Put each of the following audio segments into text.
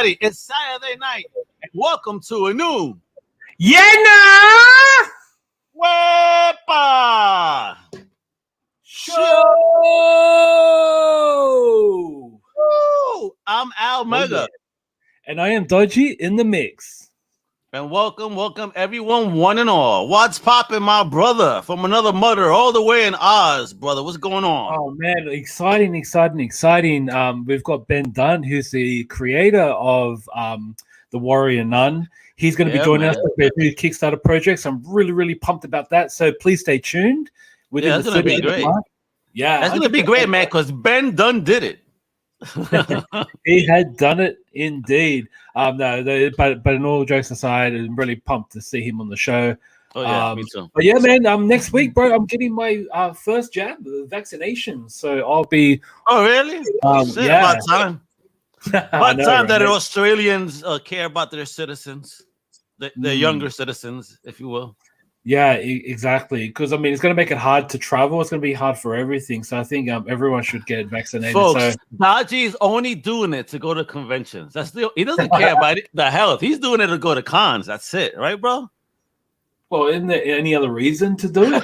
everybody. It's Saturday night. Welcome to a new Wepa show. Woo! I'm Al Mega. And I am Dodgy in the mix. And welcome everyone, one and all. What's popping, my brother? From another mother all the way in Oz, brother. What's going on? Oh, man. Exciting. We've got Ben Dunn, who's the creator of The Warrior Nun. He's going to be joining us for a new Kickstarter project. So I'm really pumped about that. So please stay tuned. It's going to be great. Yeah. It's going to be great, man, because Ben Dunn did it. He had done it indeed. But in all jokes aside, I'm really pumped to see him on the show. Oh yeah, me too. But yeah, man, next week, bro, I'm getting my first jab, the vaccination. So I'll be. Oh really? Yeah. About time. About time that Australians care about their citizens, their younger citizens, if you will. Yeah, exactly. Because I mean, it's going to make it hard to travel. It's going to be hard for everything. So I think everyone should get vaccinated. Folks, Dodgy is only doing it to go to conventions. He doesn't care about the health. He's doing it to go to cons. That's it, right, bro? Well, isn't there any other reason to do it?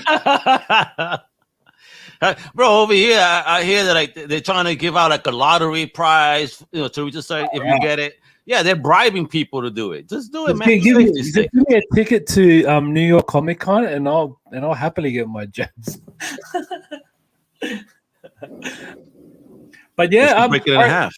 Bro, over here, I hear that they're trying to give out like a lottery prize. To just say if you get it. Yeah, they're bribing people to do it. Just do it, man. Give me a ticket to New York Comic Con, and I'll happily get my jabs. But yeah, break it in half.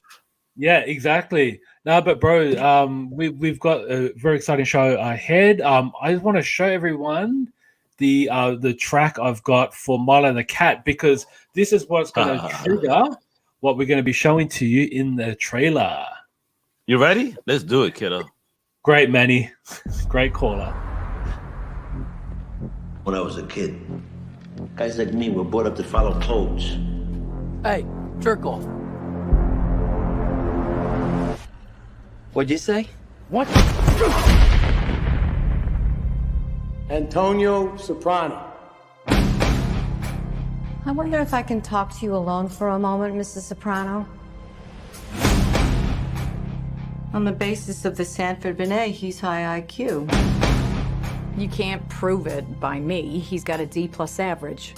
Yeah, exactly. No, but bro, we've got a very exciting show ahead. I just want to show everyone the track I've got for Milo the Cat, because this is what's going to trigger what we're going to be showing to you in the trailer. You ready? Let's do it, kiddo. Great, Manny. Great caller. When I was a kid, guys like me were brought up to follow codes. Hey, jerk off. What'd you say? What? Antonio Soprano. I wonder if I can talk to you alone for a moment, Mrs. Soprano. On the basis of the Sanford Binet, he's high IQ. You can't prove it by me. He's got a D+ average.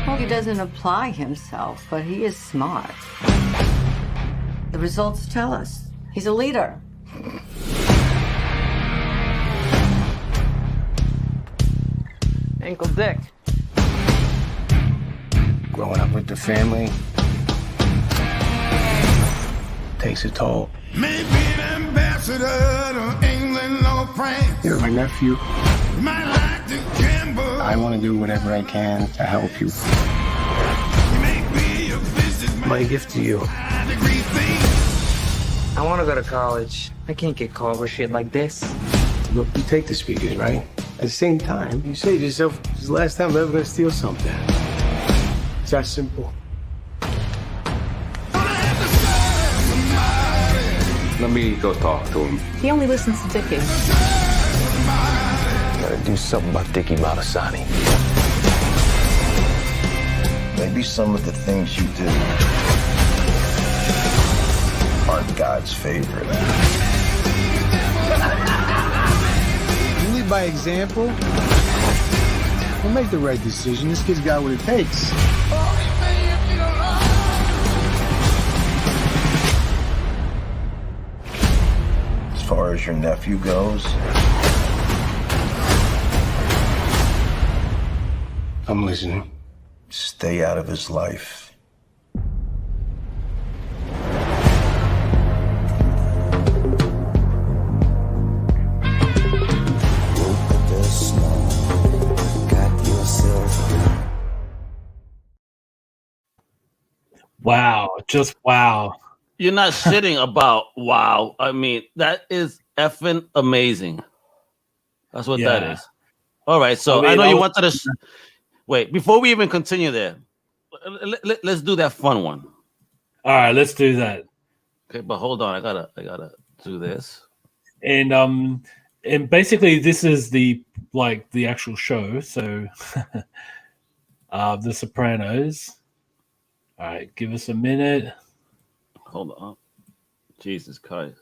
Well, he doesn't apply himself, but he is smart. The results tell us he's a leader. Ankle Dick. Growing up with the family takes a toll. Maybe an ambassador to England or France. You're my nephew. Might like to gamble. I want to do whatever I can to help you. Maybe a businessman. My gift to you. I want to go to college. I can't get called for shit like this. Look, you take the speakers, right? At the same time, you say to yourself, this is the last time I'm ever going to steal something. It's that simple. Let me go talk to him. He only listens to Dickie. Gotta do something about Dickie Malasani. Maybe some of the things you do aren't God's favorite. You lead by example. We'll make the right decision. This kid's got what it takes. As far as your nephew goes, I'm listening. stay out of his life. Wow, just wow. You're not shitting about wow. I mean, that is effing amazing. That's what that is. All right, so I know you wanted to wait before we even continue there. Let's do that fun one. All right, let's do that. Okay, but hold on, I gotta do this. And basically this is the actual show. So The Sopranos. All right, give us a minute. Hold on. Jesus Christ.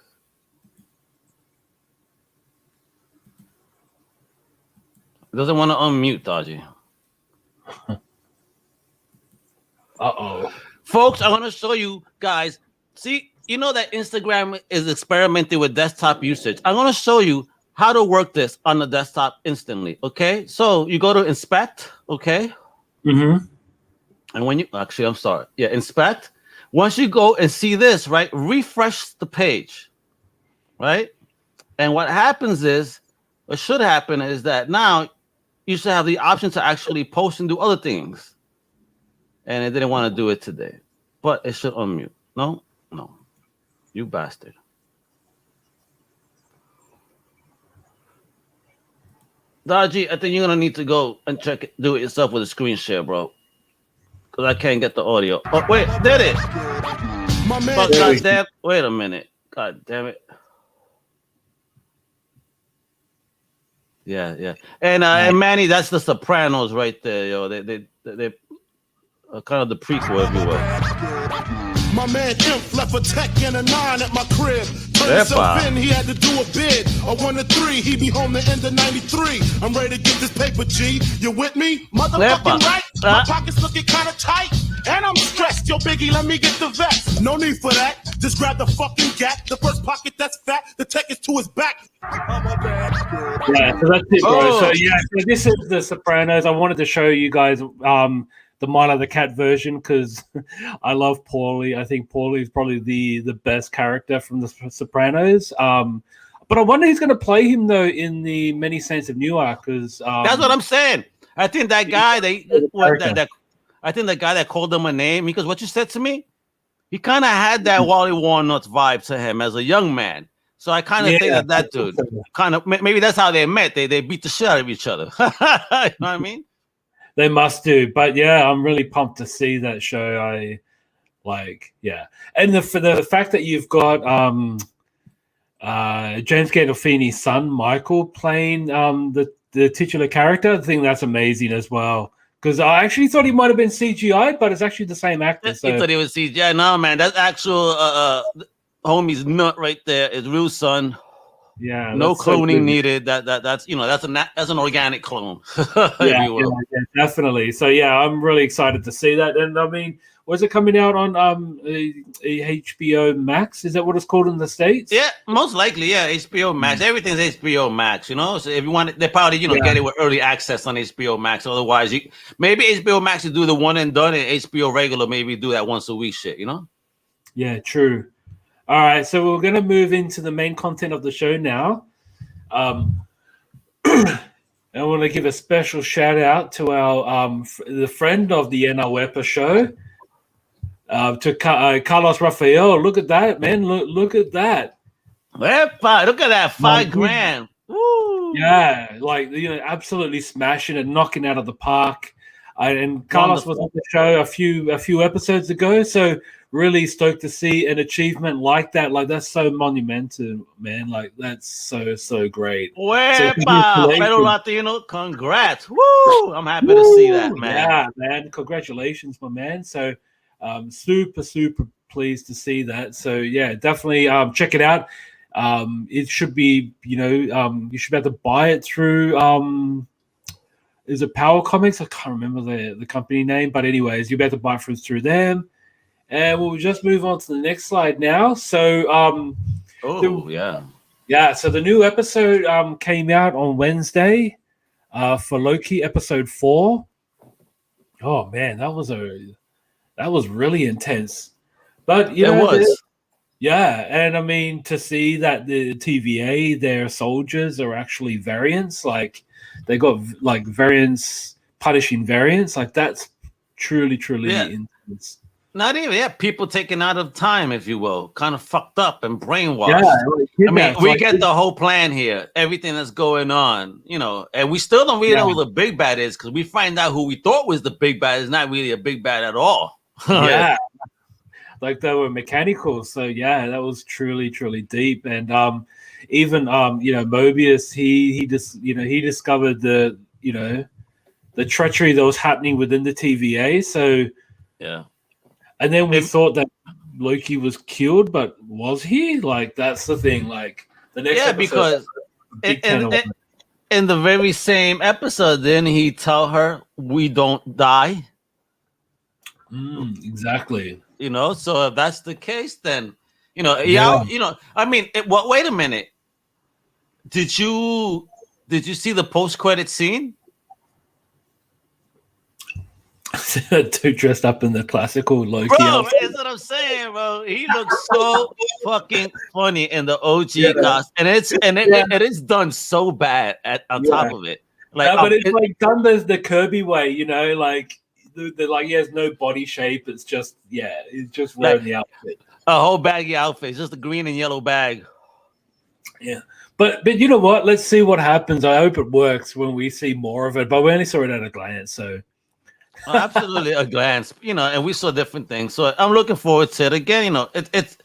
Doesn't want to unmute, Dodgy. Uh-oh. Folks, I want to show you guys. See, you know that Instagram is experimenting with desktop usage. I'm going to show you how to work this on the desktop instantly, okay? So you go to inspect, okay? Mm-hmm. And when you, actually, I'm sorry. Yeah, inspect. Once you go and see this, right, refresh the page, right? And what happens is, what should happen is that now you should have the option to actually post and do other things. And it didn't want to do it today. But it should unmute. No. You bastard. Dodgy, I think you're going to need to go and check it, do it yourself with a screen share, bro. Because I can't get the audio. Oh, wait, did it? Oh, God damn. Wait a minute. God damn it. Yeah. And Manny, that's the Sopranos right there, yo. They kind of the prequel, if you will. My man Imp left a tech and a 9 at my crib. Turned himself in, he had to do a bid. A 1 to 3, he be home the end of 93. I'm ready to get this paper, G. You with me? Motherfucking right. My pockets looking kind of tight. And I'm stressed. Yo, Biggie, let me get the vest. No need for that. Just grab the fucking gap. The first pocket that's fat. The tech is to his back. Yeah, so that's it, bro. Oh. So this is the Sopranos. I wanted to show you guys the Milo the Cat version because I love Paulie. I think Paulie is probably the best character from the Sopranos. But I wonder who's going to play him though in the Many Saints of Newark. Because that's what I'm saying. I think that guy I think the guy that called him a name, because what you said to me, he kind of had that Wally Walnuts vibe to him as a young man. So I kind of think that dude kind of, maybe that's how they met. They beat the shit out of each other. You know what I mean? They must do. But yeah, I'm really pumped to see that show. And for the fact that you've got James Gandolfini's son, Michael, playing the titular character, I think that's amazing as well. Because I actually thought he might have been CGI, but it's actually the same actor. So. You thought he was CGI? No, man, that's actual homie's nut right there. His real son. Yeah, no cloning needed. That's an organic clone. yeah, definitely. So yeah, I'm really excited to see that. And I mean, was it coming out on HBO Max? Is that what it's called in the States? Yeah, most likely. Yeah, HBO Max. Everything's HBO Max. You know, so if you want it, they probably get it with early access on HBO Max. Otherwise, maybe HBO Max will do the one and done, and HBO regular maybe do that once a week shit. You know? Yeah, true. All right, so we're going to move into the main content of the show now. I want to give a special shout out to our the friend of the Wepa show, to Carlos Raphael. Look at that, man! Look at that. Wepa, look at that, $5,000. Woo! Yeah, absolutely smashing it, knocking out of the park. And Carlos was on the show a few episodes ago, so. Really stoked to see an achievement like that. Like that's so monumental, man. Like that's so great. Wepa, fellow Latino, congrats! Woo! I'm happy to see that, man. Yeah, man. Congratulations, my man. So, super pleased to see that. So yeah, definitely check it out. It should be, you should be able to buy it through. Is it Power Comics? I can't remember the company name, but anyways, you'll be able to buy it through them. And we'll just move on to the next slide now. So, so the new episode came out on Wednesday for Loki episode 4. Oh man, that was really intense. But it was. Yeah, and I mean to see that the TVA, their soldiers are actually variants, like they got like variants punishing variants, like that's truly intense. Not even, people taken out of time, if you will, kind of fucked up and brainwashed. Yeah, I mean, we get the whole plan here, everything that's going on, and we still don't really know who the big bad is because we find out who we thought was the big bad is not really a big bad at all. Yeah, like they were mechanical. So yeah, that was truly deep. And even Mobius, he discovered the treachery that was happening within the TVA. So yeah. And then we thought that Loki was killed, but was he? Like, that's the thing. Like, the next episode, because in the very same episode, then he tell her we don't die. Exactly. You know, so if that's the case, then I mean, wait a minute. Did you see the post-credit scene? Dude dressed up in the classical Loki. Bro, that's what I'm saying, bro. He looks so fucking funny in the OG costume, and it is done so bad on top of it. Like, but it's like done the Kirby way, you know, like the like he has no body shape. It's just he's just wearing the outfit. A whole baggy outfit, just a green and yellow bag. Yeah. But you know what? Let's see what happens. I hope it works when we see more of it. But we only saw it at a glance, so absolutely a glance, you know, and we saw different things. So I'm looking forward to it. Again, you know, it's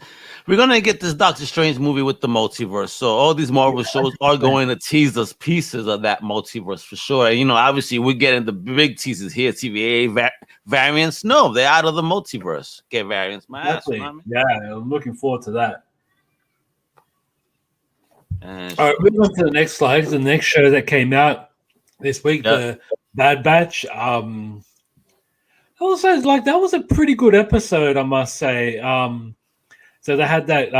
we're gonna get this Doctor Strange movie with the multiverse. So all these Marvel shows are going to tease us pieces of that multiverse for sure. And, you know, obviously we're getting the big teasers here. TVA variants. No, they're out of the multiverse. Get variants. My ass, you know what I mean? Yeah, I'm looking forward to that. All right, moving on to the next slide. The next show that came out this week, the Bad Batch. That was a pretty good episode, I must say. So they had that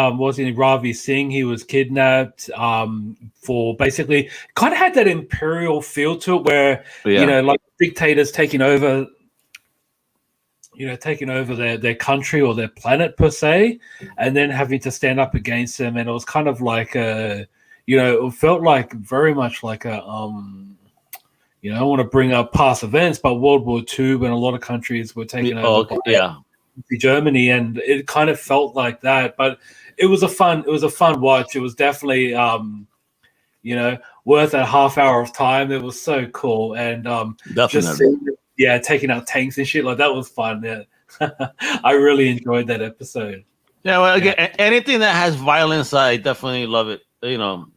Ravi Singh. He was kidnapped for basically kind of had that imperial feel to it, where you know, like dictators taking over their country or their planet per se, and then having to stand up against them. And it was kind of like it felt like very much like a I don't want to bring up past events, but World War II, when a lot of countries were taken over by Germany, and it kind of felt like that. But it was a fun watch. It was definitely worth a half hour of time. It was so cool, and taking out tanks and shit, like that was fun. Yeah. I really enjoyed that episode. Yeah, well, again, anything that has violence, I definitely love it. You know,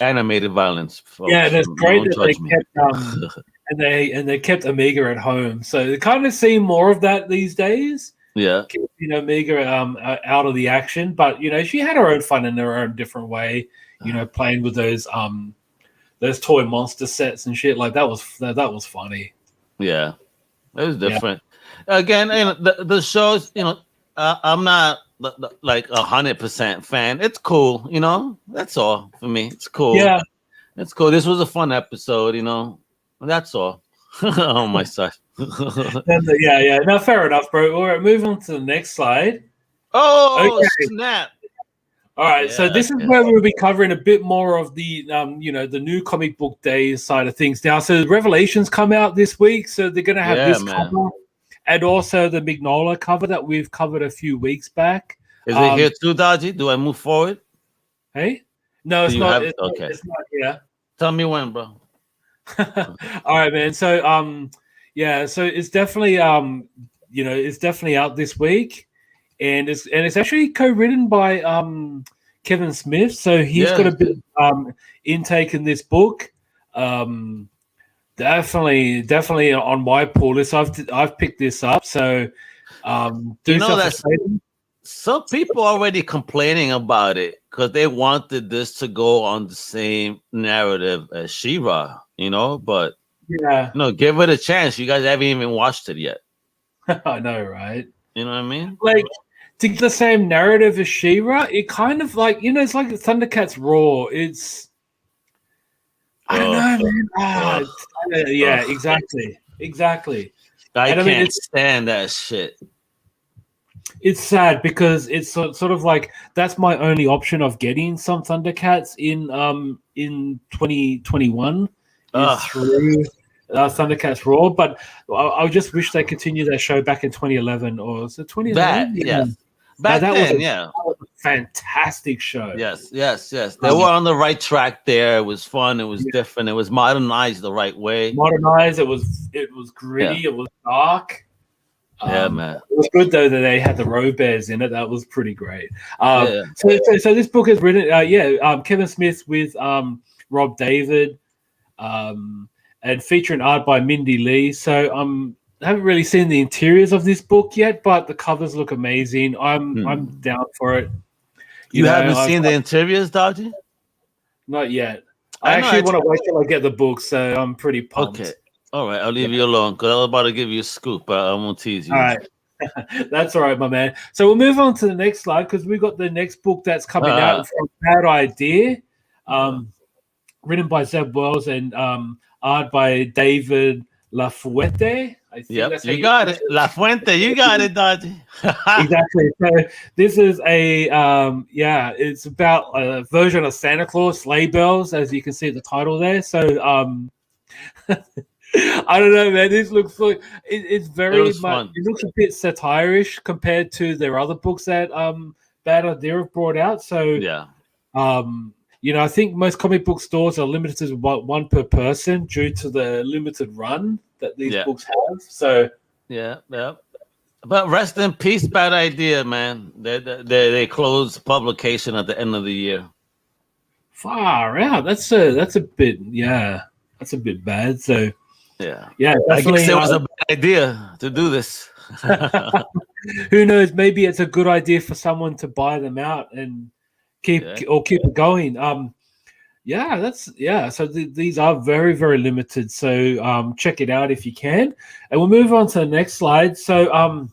animated violence. Folks. Yeah, and it's great that they kept they kept Omega at home. So they kind of see more of that these days. Yeah, keeping Omega out of the action, but she had her own fun in her own different way. Playing with those toy monster sets and shit, like that was funny. Yeah, it was different. Yeah. Again, the shows, I'm not like 100% fan. It's cool, that's all for me. It's cool. Yeah, it's cool. This was a fun episode, that's all. On my side. Yeah. No, fair enough, bro. All right, move on to the next slide. Oh, okay. Snap. All right, so this is where we'll be covering a bit more of the, the new comic book days side of things. Now, so the Revelations come out this week, so they're going to have this cover, and also the Mignola cover that we've covered a few weeks back. Is it here too, Dodgy? Do I move forward? Hey? No, it's not. Okay. It's not here. Tell me when, bro. All right, man. So, so it's definitely, it's definitely out this week. And it's actually co-written by Kevin Smith, so he's got a bit intake in this book. Definitely on my pull list. I've picked this up. So some people are already complaining about it because they wanted this to go on the same narrative as She-Ra, But give it a chance. You guys haven't even watched it yet. I know, right? You know what I mean? Like, to get the same narrative as She-Ra, it kind of like, it's like Thundercats Raw. It's, I don't know, man. Exactly. I can't stand that shit. It's sad because it's sort of like that's my only option of getting some Thundercats in 2021 is through Thundercats Raw, but I just wish they continued that show back in 2011 or was it 2011? Back then, that was a fantastic show. Yes. They were on the right track there. It was fun. It was different. It was modernized the right way. It was gritty. It was dark. Man. It was good though that they had the Robears in it. That was pretty great. So this book is written, Kevin Smith with Rob David, and featuring art by Mindy Lee. So haven't really seen the interiors of this book yet, but the covers look amazing. I'm down for it. You haven't seen the interiors, Dodgy? Not yet. I actually want to wait till I get the book, so I'm pretty pumped. Okay. All right, I'll leave you alone because I was about to give you a scoop, but I won't tease you. All right. That's all right, my man. So we'll move on to the next slide because we've got the next book that's coming out from Bad Idea, written by Zeb Wells and art by David LaFuente. Yep, you got it. La Fuente, you got it, Dodgy. Exactly. So this is it's about a version of Santa Claus, sleigh bells, as you can see the title there. So I don't know, man. This looks like it's very much. Fun. It looks a bit satirish compared to their other books that Bad Idea have brought out. So yeah, I think most comic book stores are limited to one per person due to the limited run that these books have. So yeah. But rest in peace, Bad Idea, man. They closed publication at the end of the year. Far out. That's a bit that's a bit bad. So yeah. I guess it was a bad idea to do this. Who knows? Maybe it's a good idea for someone to buy them out and keep it going. So these are very, very limited. So check it out if you can. And we'll move on to the next slide. So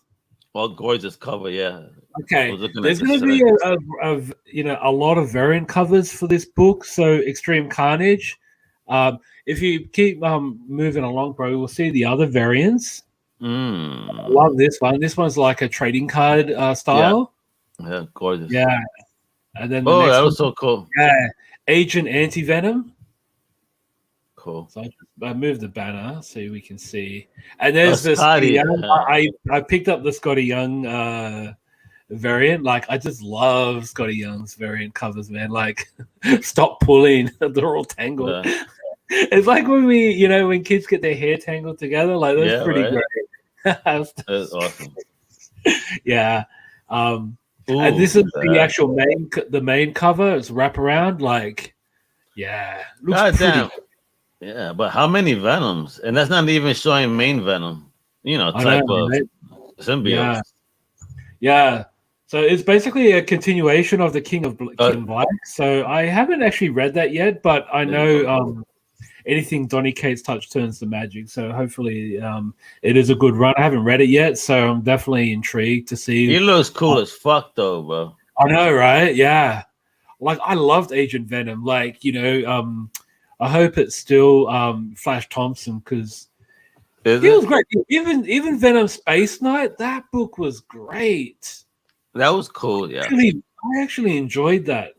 gorgeous cover, yeah. Okay, there's going to be a lot of variant covers for this book. So Extreme Carnage. If you keep moving along, bro, we'll see the other variants. I love this one. This one's like a trading card style. Yeah, gorgeous. Yeah. And then that was so cool. Yeah, Agent Anti-Venom. Cool. So I moved the banner so we can see. And there's this. I picked up the Scotty Young variant. Like, I just love Scotty Young's variant covers, man. Like, stop pulling. They're all tangled. Yeah. It's like when when kids get their hair tangled together. Like, that's pretty great. That's awesome. Yeah. And this is the actual main cover. It's wraparound. Like, looks pretty. Yeah, but how many Venoms? And that's not even showing main Venom. Type of symbiote. Yeah. So it's basically a continuation of the King Black. So I haven't actually read that yet, but I know anything Donny Cates touch turns to magic. So hopefully it is a good run. I haven't read it yet, so I'm definitely intrigued to see. He looks cool as fuck, though, bro. I know, right? Yeah. Like, I loved Agent Venom. Like, I hope it's still Flash Thompson because he was great. Even Venom Space Knight, that book was great. That was cool, yeah. I actually enjoyed that.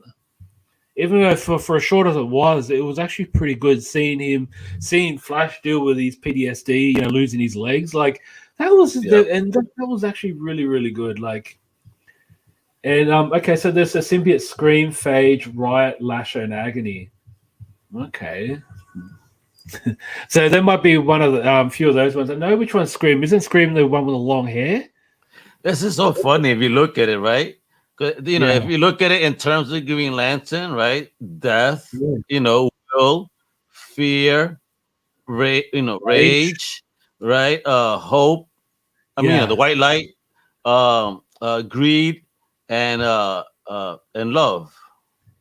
Even though for as short as it was actually pretty good seeing Flash deal with his PTSD, losing his legs. Like, that was that was actually really, really good. Like, and okay, so there's a symbiote Scream, Phage, Riot, Lasher, and Agony. Okay. So there might be one of the few of those ones. I know which one's Scream. Isn't Scream the one with the long hair? This is so funny if you look at it, right? If you look at it in terms of Green Lantern, right? Death, will, fear, rage, right? Hope. The white light, greed, and love.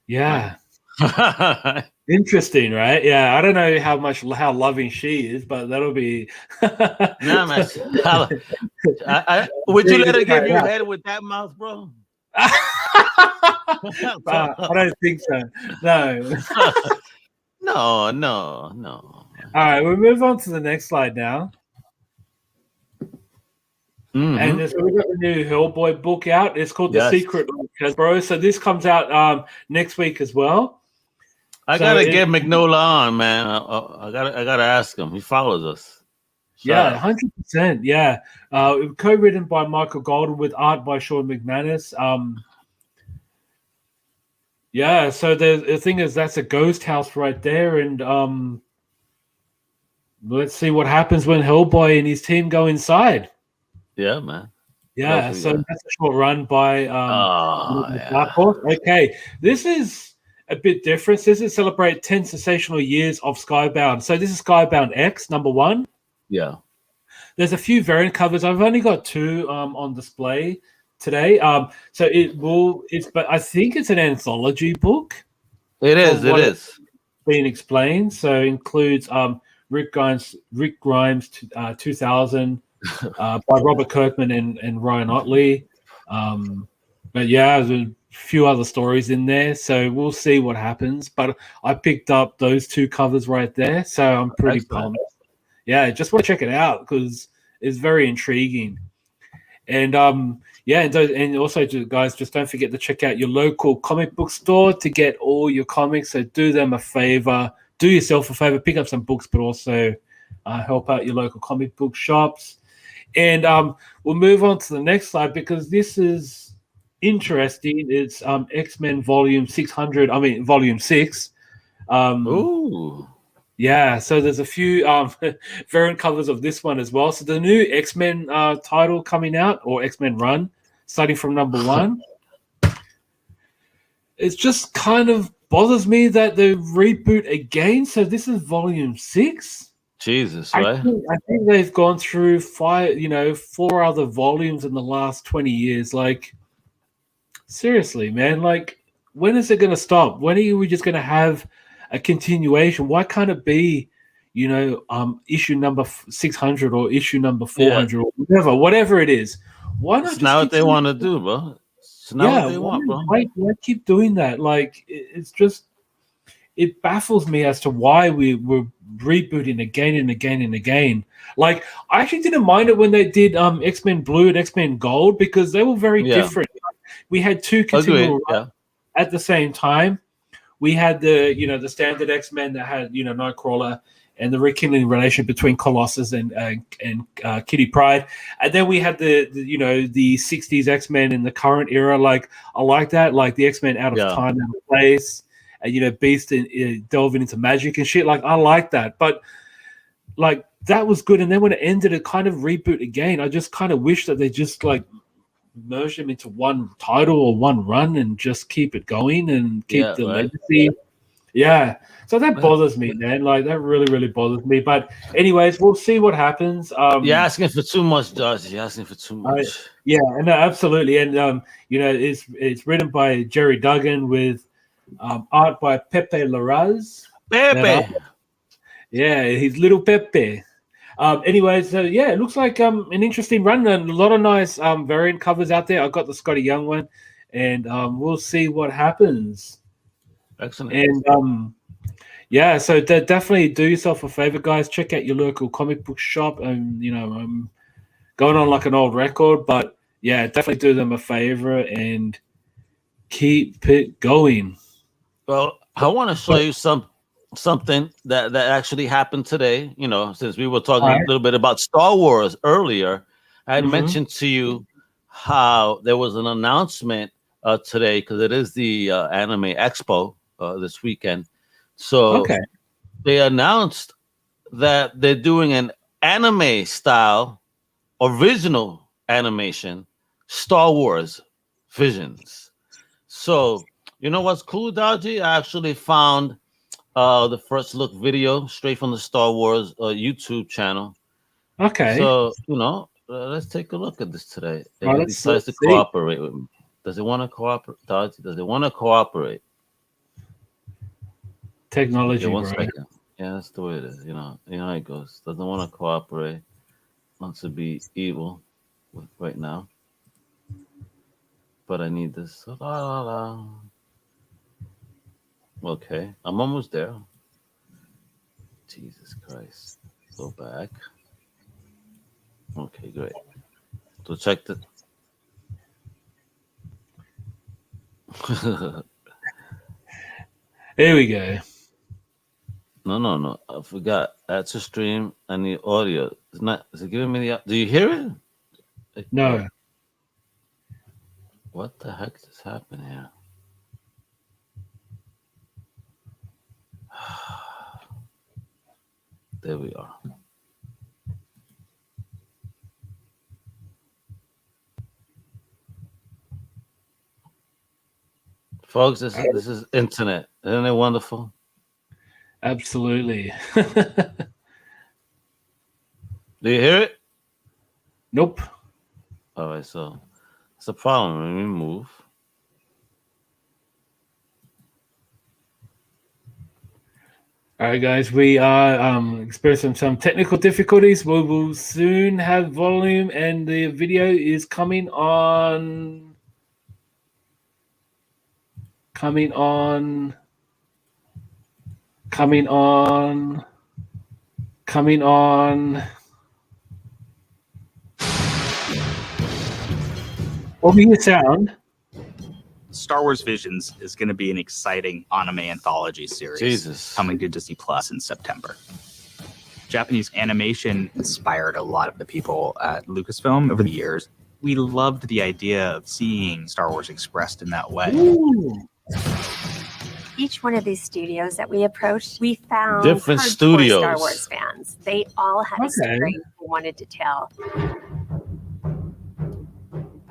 Yeah. Interesting, right? Yeah, I don't know how loving she is, but that'll be. Nah, man. Would you let her give you a head with that mouth, bro? I don't think so. No. No. All right, we'll move on to the next slide now. Mm-hmm. And so we've got the new Hellboy book out. It's called The Secret Life, bro. So this comes out next week as well. I gotta get McNola on, man. I gotta ask him. He follows us. Yeah, 100%. Yeah, co-written by Michael Golden with art by Sean McManus. So the thing is, that's a ghost house right there, and let's see what happens when Hellboy and his team go inside. Yeah, man. Yeah, so that's a short run by Dark Horse. Okay, this is a bit different. This is celebrate 10 sensational years of Skybound. So this is Skybound X, number 1. Yeah. there's a few variant covers. I've only got 2 on display today. So but I think it's an anthology book. It is. Being explained. So it includes Rick Grimes 2000 by Robert Kirkman and Ryan Otley. But yeah, there's a few other stories in there. So we'll see what happens. But I picked up those 2 covers right there. So I'm pretty pumped. Yeah, just want to check it out because it's very intriguing. And and also, guys, just don't forget to check out your local comic book store to get all your comics. So do them a favor, do yourself a favor, pick up some books, but also help out your local comic book shops. And we'll move on to the next slide because this is interesting. It's X-Men Volume 600. I mean, Volume 6. Ooh. Yeah, so there's a few variant covers of this one as well. So the new X-Men title coming out, or X-Men run, starting from number 1. It just kind of bothers me that they reboot again. So this is Volume 6. Jesus, I right? think they've gone through 4 other volumes in the last 20 years. Like, seriously, man. Like, when is it going to stop? When are we just going to have a continuation? Why can't it be, issue number 600 or issue number 400 or whatever it is? Why not? It's not what they want to do, bro. It's not what they want, bro. Why keep doing that? Like, it's just, it baffles me as to why we're rebooting again and again and again. Like, I actually didn't mind it when they did X-Men Blue and X-Men Gold because they were very different. We had 2 continual runs at the same time. We had the standard X-Men that had Nightcrawler and the rekindling relationship between Colossus and Kitty Pryde, and then we had the 60s X-Men in the current era. Like, I like that, like the X-Men out of time, out of place, and Beast delving into magic and shit. Like, I like that, but like that was good. And then when it ended, it kind of reboot again. I just kind of wish that they just like merge them into one title or one run and just keep it going and keep the legacy. Yeah. So that bothers me, man. Like, that really, really bothers me. But anyways, we'll see what happens. You're asking for too much, Dodgy. You're asking for too much. No, absolutely. And it's written by Jerry Duggan with art by Pepe Larraz. Pepe. He's little Pepe. Anyways, so yeah, it looks like an interesting run and a lot of nice variant covers out there. I got the Scotty Young one, and we'll see what happens. Excellent. And so definitely do yourself a favor, guys. Check out your local comic book shop. And I'm going on like an old record, but yeah, definitely do them a favor and keep it going. Well, I want to show you something that actually happened today. Since we were talking a little bit about Star Wars earlier, I had mentioned to you how there was an announcement today because it is the Anime Expo this weekend. So they announced that they're doing an anime style original animation Star Wars Visions. So you know what's cool, Dodgy? I actually found the first look video straight from the Star Wars YouTube channel. Okay. So, let's take a look at this today. It decides to cooperate with me. Does it want to cooperate, Dodgy? Does it want to cooperate? Technology, one bro. second. Yeah, that's the way it is. You know how it goes. Doesn't want to cooperate. Wants to be evil right now. But I need this. Okay, I'm almost there. Jesus Christ. Go back. Okay, great. So check the... Here we go. No. I forgot. Add to stream. I need audio. Is it giving me the... Do you hear it? No. What the heck just happened here? There we are. Folks, this is internet. Isn't it wonderful? Absolutely. Do you hear it? Nope. All right, so it's a problem. Let me move. All right, guys, we are experiencing some technical difficulties. We will soon have volume, and the video is coming on. What do you sound? Star Wars Visions is going to be an exciting anime anthology series coming to Disney Plus in September. Japanese animation inspired a lot of the people at Lucasfilm over the years. We loved the idea of seeing Star Wars expressed in that way. Ooh. Each one of these studios that we approached, we found different hardcore studios. Star Wars fans. They all had a story they wanted to tell.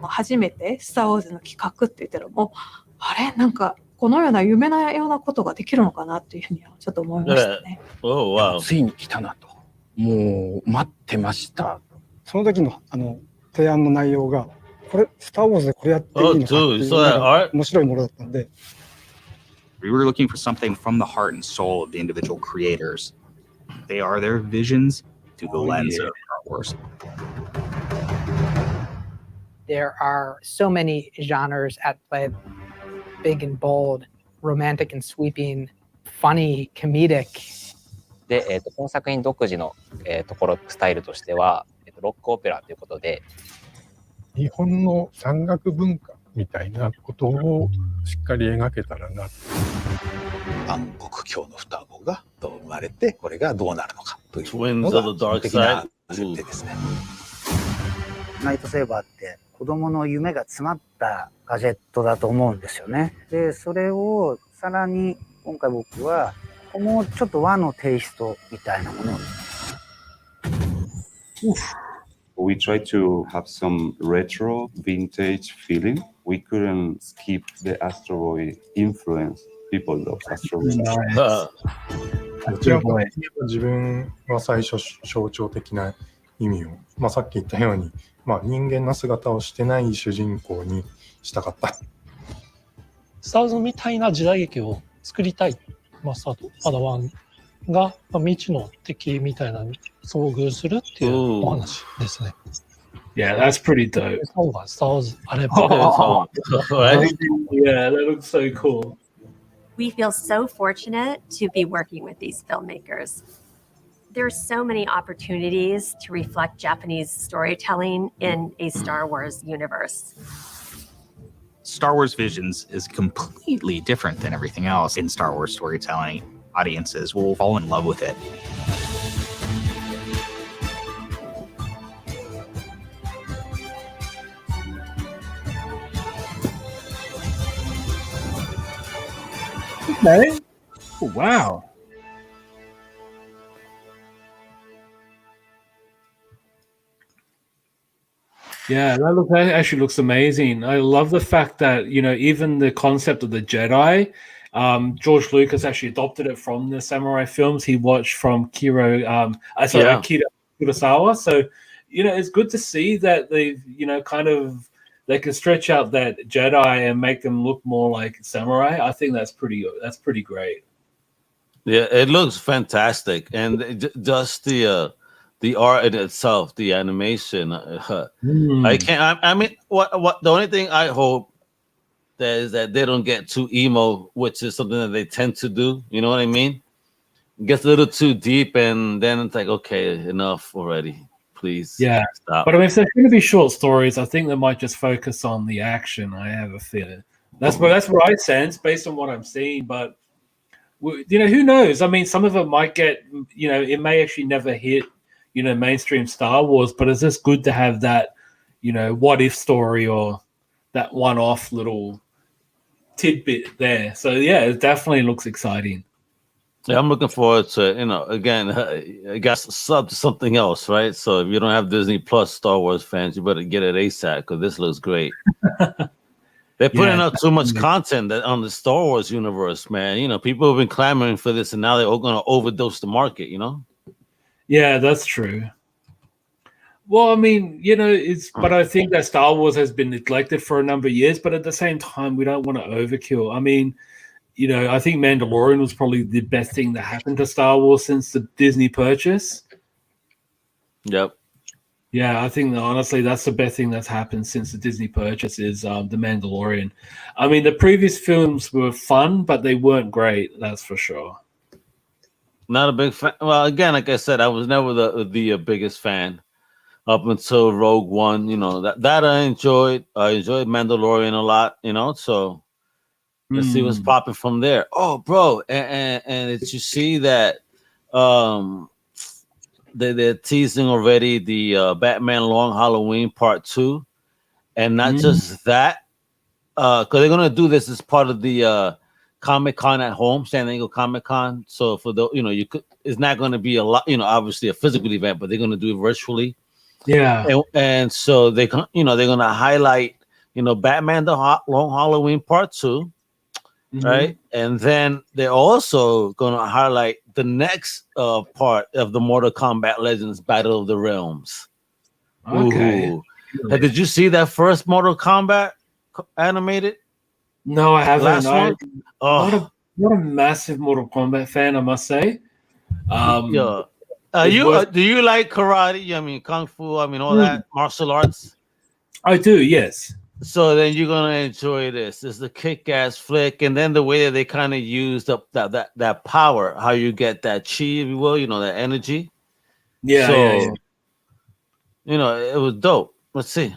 初めてスター・ウォーズの企画って言ったらもうあれなんかこのような夢のようなことができるのかなっていうふうにはちょっと思いましたね。Oh, wow. ついに来たなと。もう待ってました。その時の提案の内容がこれスター・ウォーズでこれやっていいのかっていう面白いものだったんで。We were looking for something from the heart and soul of the individual creators. They are their visions through the lens of Star Wars. There are so many genres at play, big and bold, romantic and sweeping, funny, comedic. で、この作品独自の、スタイルとしては、ロックオペラということで、日本の山岳文化みたいなことをしっかり描けたらな。暗黒教の双子がどう生まれて、これがどうなるのかというのが基本的な設定ですね。ナイトセーバーって子供の夢が詰まったガジェットだと思うんですよね。で、それをさらに今回僕はもうちょっと和のテイストみたいなものを。We tried to have some retro vintage feeling. We couldn't skip the Astro Boy influence. People love Astro Boy. どちらかといえば自分は最初象徴的な意味を、さっき言ったように、人間の姿をしてない主人公にしたかった。スターズみたいな時代劇を作りたいマスターとパダワンが未知の敵みたいなのに遭遇するっていうお話ですね。Yeah, that's pretty dope. スターズあれば。Yeah, that looks so cool. We feel so fortunate to be working with these filmmakers. There are so many opportunities to reflect Japanese storytelling in a Star Wars universe. Star Wars Visions is completely different than everything else in Star Wars storytelling. Audiences will fall in love with it. Okay. Oh, wow. Yeah, that actually looks amazing. I love the fact that, even the concept of the Jedi, George Lucas actually adopted it from the samurai films he watched from Akira Kurosawa. So, it's good to see that they've, they can stretch out that Jedi and make them look more like samurai. I think that's pretty great. Yeah, it looks fantastic. And just the art in itself, the animation. I mean, what the only thing I hope is that they don't get too emo, which is something that they tend to do. You know what I mean? It gets a little too deep, and then it's like, okay, enough already. Please, stop. But I mean, if there's going to be short stories, I think they might just focus on the action. I have a feeling that's what I sense based on what I'm seeing. But who knows? I mean, some of it might get, it may actually never hit, mainstream Star Wars. But it's just good to have that, what if story or that one-off little tidbit there. So yeah, it definitely looks exciting. Yeah, I'm looking forward to, again, I guess sub to something else, right? So if you don't have Disney Plus Star Wars fans, you better get it ASAP because this looks great. They're putting out too much content on the Star Wars universe, man. People have been clamoring for this, and now they're all going to overdose the market, Yeah, that's true. Well, I mean, but I think that Star Wars has been neglected for a number of years, but at the same time, we don't want to overkill. I mean, I think Mandalorian was probably the best thing that happened to Star Wars since the Disney purchase. Yep. Yeah, I think that honestly, that's the best thing that's happened since the Disney purchase is the Mandalorian. I mean, the previous films were fun, but they weren't great. That's for sure. Not a big fan. Well, again, like I said, I was never the biggest fan up until Rogue One. That I enjoyed. I enjoyed Mandalorian a lot. So let's see what's popping from there. Oh, bro, and did you see that? They're teasing already the Batman Long Halloween Part 2, and not just that, because they're gonna do this as part of the Comic-Con at home, San Diego Comic-Con. So for the it's not going to be a lot, obviously a physical event, but they're going to do it virtually. Yeah, and so they're going to highlight Batman the Long Halloween Part 2, right? And then they're also going to highlight the next part of the Mortal Kombat Legends Battle of the Realms. Okay. Ooh. Did you see that first Mortal Kombat animated? No, I haven't. Last one? Not a massive Mortal Kombat fan, I must say. Do you like karate? I mean, kung fu. I mean, all that martial arts. I do. Yes. So then you're gonna enjoy this. It's a kick-ass flick, and then the way that they kind of use that power, how you get that chi, if you will, that energy. Yeah. So, it was dope. Let's see.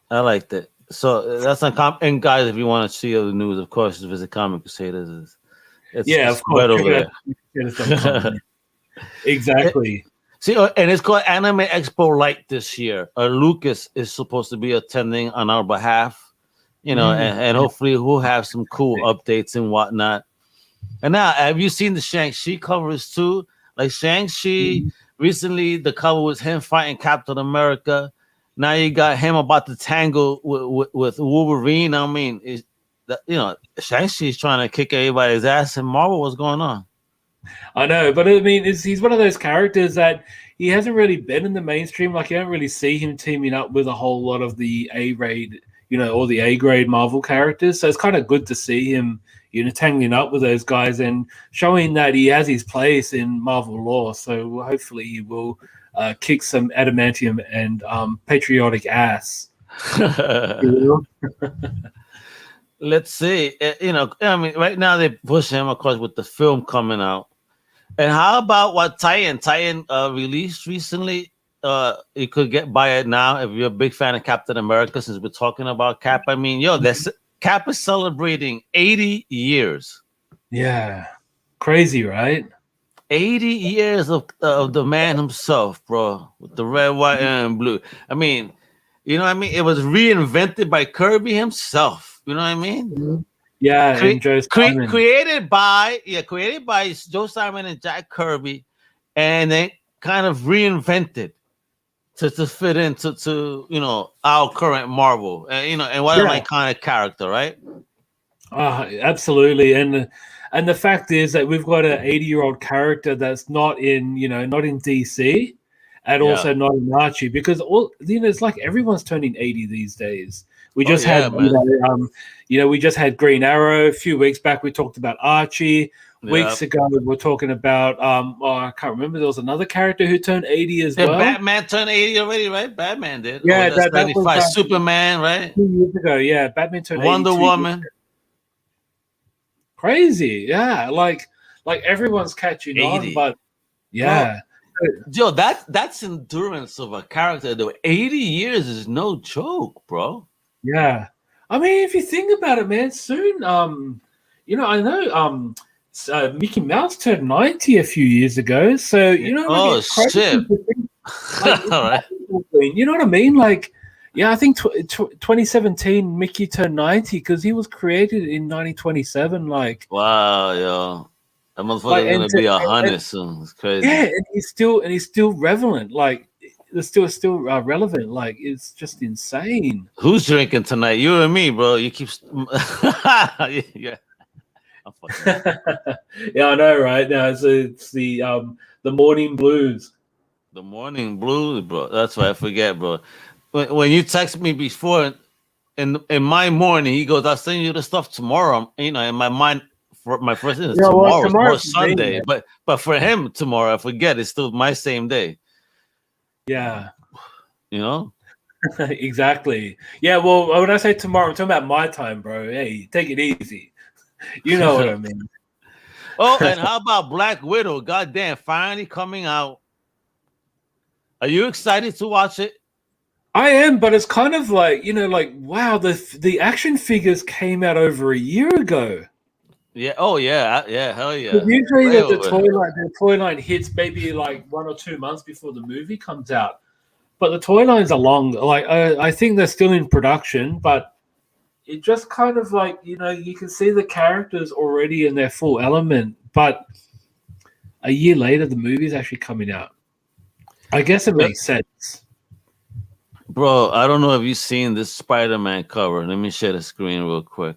I liked it. So that's on and guys, if you want to see the news, of course, visit Comic Crusaders. It's of course. right over there. Exactly. See, and it's called Anime Expo Light this year. Lucas is supposed to be attending on our behalf, and hopefully we'll have some cool updates and whatnot. And now, have you seen the Shang-Chi covers too? Like Shang-Chi, recently the cover was him fighting Captain America. Now you got him about to tangle with Wolverine. I mean, Shang-Chi is trying to kick everybody's ass, and Marvel, what's going on? I know, but I mean, he's one of those characters that he hasn't really been in the mainstream. Like, you don't really see him teaming up with a whole lot of the A-grade, all the A-grade Marvel characters. So it's kind of good to see him, tangling up with those guys and showing that he has his place in Marvel lore. So hopefully he will kick some adamantium and patriotic ass. Let's see. I mean, right now they push him, of course, with the film coming out. And how about what Titan released recently? You could buy it now if you're a big fan of Captain America, since we're talking about Cap. I mean, Cap is celebrating 80 years. Yeah. Crazy, right? 80 years of the man himself, bro, with the red, white, and blue. I mean, it was reinvented by Kirby himself. You know what I mean? Yeah, and Joe Simon. Created by Joe Simon and Jack Kirby, and they kind of reinvented to fit into our current Marvel, and what an iconic character, right? Absolutely, and the fact is that we've got an 80-year-old character that's not in DC, and also not in Archie, because it's like everyone's turning 80 these days. We just had, we just had Green Arrow a few weeks back. We talked about Archie. Weeks ago, we were talking about I can't remember. There was another character who turned 80 as well. Batman turned 80 already, right? Batman did. Yeah, that's 95. Superman, right? 2 years ago, yeah. Batman turned 80. Wonder Woman. Crazy, yeah. Like everyone's catching 80. On, but yeah. Yo, that's endurance of a character. Though 80 years is no joke, bro. Yeah, I mean, if you think about it, man, soon, I know, Mickey Mouse turned 90 a few years ago. So shit! All right. You know what I mean? Like, yeah, I think 2017 Mickey turned 90 because he was created in 1927. Like, wow, yo, that motherfucker's gonna be 100 soon. It's crazy. Yeah, and he's still relevant. Like, it's still relevant. Like, it's just insane. Who's drinking tonight? You and me, bro. You keep yeah. Yeah, I know, right? Now it's the morning blues. The morning blues, bro. That's why I forget, bro. When you text me before in my morning, he goes, "I'll send you the stuff tomorrow." You know, in my mind, for my first thing is tomorrow or Sunday, but for him tomorrow, I forget. It's still my same day. Yeah, you know. Exactly. Yeah. Well, when I say tomorrow, I'm talking about my time, bro. Hey, take it easy. You know what I mean. Oh, and how about Black Widow? Goddamn, finally coming out. Are you excited to watch it? I am, but it's kind of like, like, wow, the action figures came out over a year ago. Yeah. Oh, yeah. Yeah. Hell yeah. Usually the toy line hits maybe like 1 or 2 months before the movie comes out. But the toy lines are long. Like, I think they're still in production, but it just kind of like, you can see the characters already in their full element. But a year later, the movie's actually coming out. I guess it makes sense. Bro, I don't know if you've seen this Spider-Man cover. Let me share the screen real quick.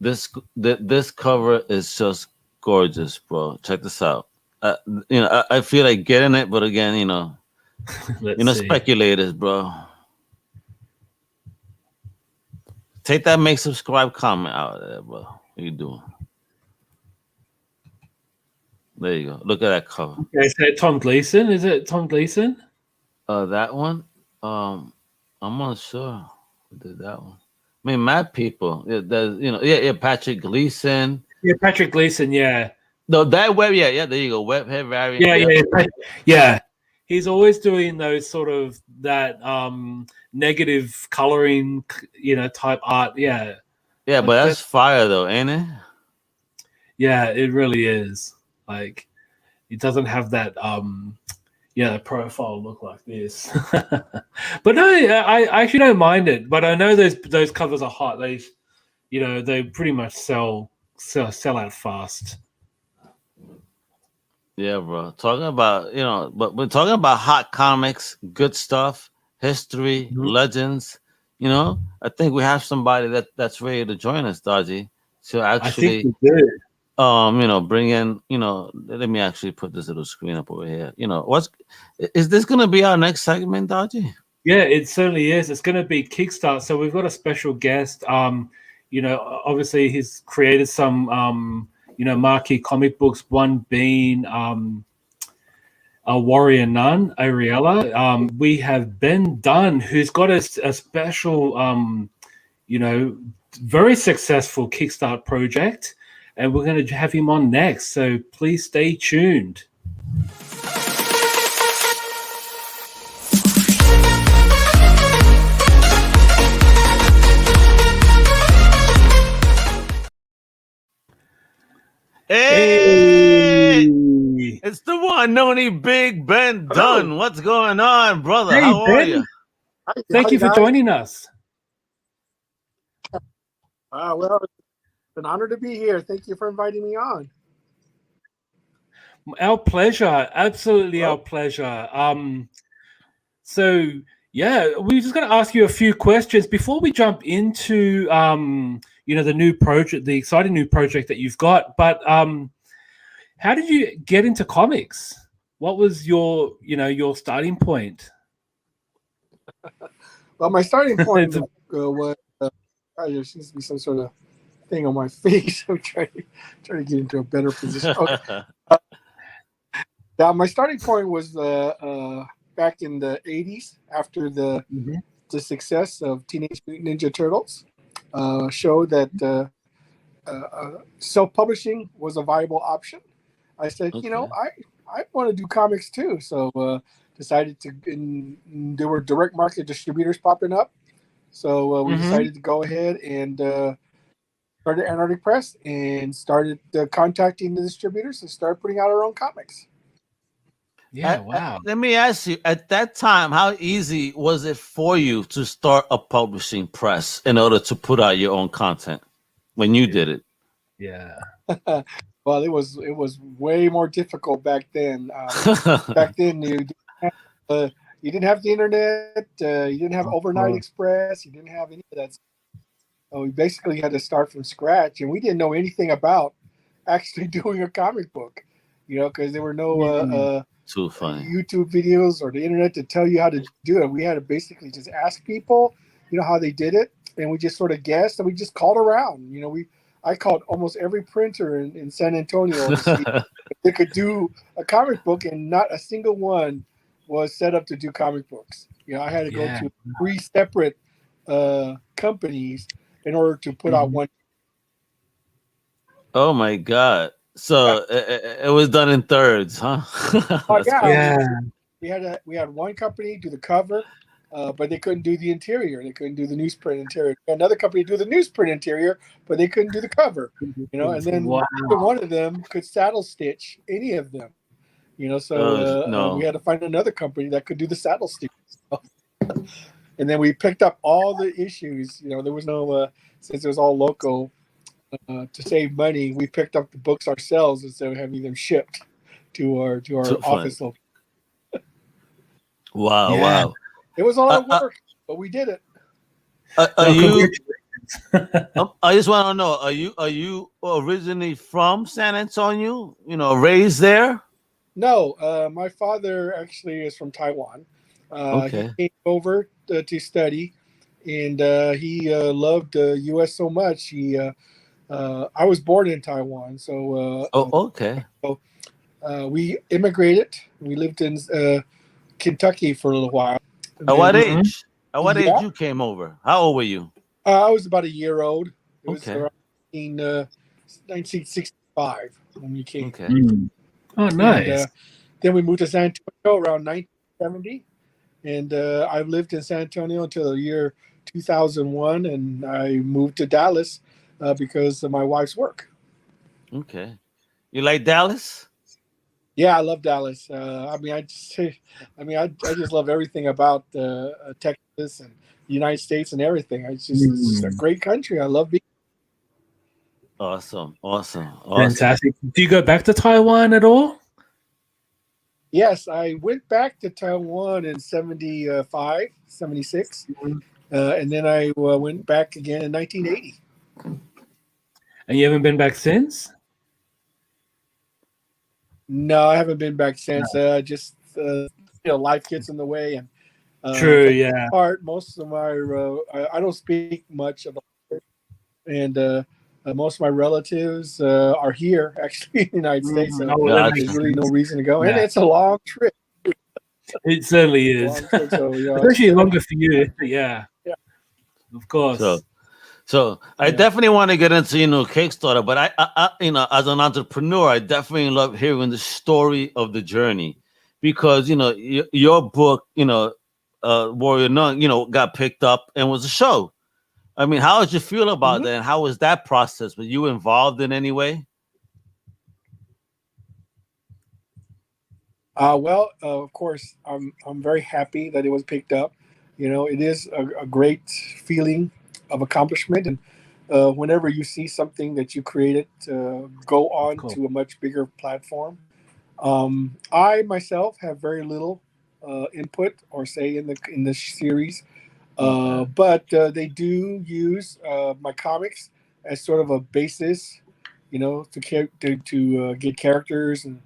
This cover is just gorgeous, bro. Check this out. I feel like getting it, but again, speculators, bro. Take that make subscribe comment out of there, bro. What you doing? There you go. Look at that cover. Okay, so Tom Gleason. Is it Tom Gleason? That one. I'm not sure who did that one. I mean, mad people. Yeah, Patrick Gleason. Yeah, Patrick Gleason. Yeah. No, that web. Yeah. There you go. Web head variant. Yeah. He's always doing those sort of that negative coloring, type art. Yeah. Yeah, but that's fire though, ain't it? Yeah, it really is. Like, it doesn't have that profile look like this. But no, I actually don't mind it. But I know those covers are hot. They pretty much sell out fast. Yeah, bro. Talking about, but we're talking about hot comics, good stuff, history, legends. I think we have somebody that's ready to join us, Dodgy. So actually, I think we do. Bring in, let me actually put this little screen up over here. Is this going to be our next segment, Dodgy? Yeah, it certainly is. It's going to be Kickstarter. So we've got a special guest. Obviously he's created some, marquee comic books, one being a Warrior Nun Areala. We have Ben Dunn, who's got a special, very successful Kickstarter project. And we're going to have him on next. So please stay tuned. Hey! It's the one and only Big Ben Dunn. What's going on, brother? Hey, How are Ben. you? Thank you for joining us. Well, it's an honor to be here. Thank you for inviting me on. Our pleasure. Absolutely our pleasure. So, yeah, we're just going to ask you a few questions before we jump into, the new project, the exciting new project that you've got. But how did you get into comics? What was your starting point? Well, my starting point was there seems to be some sort of thing on my face. I'm trying to get into a better position. Okay. Now, my starting point was back in the 80s after the success of Teenage Mutant Ninja Turtles. Showed that self-publishing was a viable option. I said, I want to do comics too. So decided to, and there were direct market distributors popping up. So we decided to go ahead and started Antarctic Press and started contacting the distributors and started putting out our own comics. Yeah, wow. Let me ask you, at that time, how easy was it for you to start a publishing press in order to put out your own content when you did it? Yeah. Well, it was way more difficult back then. Back then, you didn't have the internet. You didn't have overnight express. You didn't have any of that. We basically had to start from scratch, and we didn't know anything about actually doing a comic book, because there were no too funny YouTube videos or the internet to tell you how to do it. We had to basically just ask people, how they did it, and we just sort of guessed, and we just called around. I called almost every printer in San Antonio to see if they could do a comic book, and not a single one was set up to do comic books. I had to go to 3 separate companies in order to put out one. Oh my God! So it was done in thirds, huh? We had one company do the cover, but they couldn't do the interior. They couldn't do the newsprint interior. Another company do the newsprint interior, but they couldn't do the cover. And then neither one of them could saddle stitch any of them. So we had to find another company that could do the saddle stitch. And then we picked up all the issues. There was no since it was all local. To save money, we picked up the books ourselves instead of having them shipped to our office location. Wow! It was a lot of work, but we did it. Are you? I just want to know: Are you originally from San Antonio? Raised there? No, my father actually is from Taiwan. Okay. He came over to study, and he loved the U.S. so much. I was born in Taiwan, so okay. So, we immigrated. We lived in Kentucky for a little while. At what age? At what age you came over? How old were you? I was about a year old. It was Okay. around 1965 when we came. Okay. Oh, nice. And, then we moved to San Antonio around 1970, and I've lived in San Antonio until the year 2001, and I moved to Dallas because of my wife's work. Okay. You like Dallas? Yeah, I love Dallas. I just love everything about Texas and the United States and everything. It's just a great country. I love being. Awesome. Fantastic. Do you go back to Taiwan at all? Yes, I went back to Taiwan in 75, 76. And then I went back again in 1980. And you haven't been back since? No, I haven't been back since. Just life gets in the way, and True, yeah. Most of my I don't speak much about it, and most of my relatives are here, actually, in the United States. So there's really no reason to go, and it's a long trip. It certainly is. Trip, so, especially longer for you. Yeah, of course. So I definitely want to get into Kickstarter, but I as an entrepreneur, I definitely love hearing the story of the journey, because your book, Warrior Nun, got picked up and was a show. I mean, how did you feel about that, and how was that process? Were you involved in any way? Well, of course, I'm very happy that it was picked up. It is a great feeling of accomplishment, and whenever you see something that you created go on to a much bigger platform. I myself have very little input or say in the series, but they do use my comics as sort of a basis, to get characters and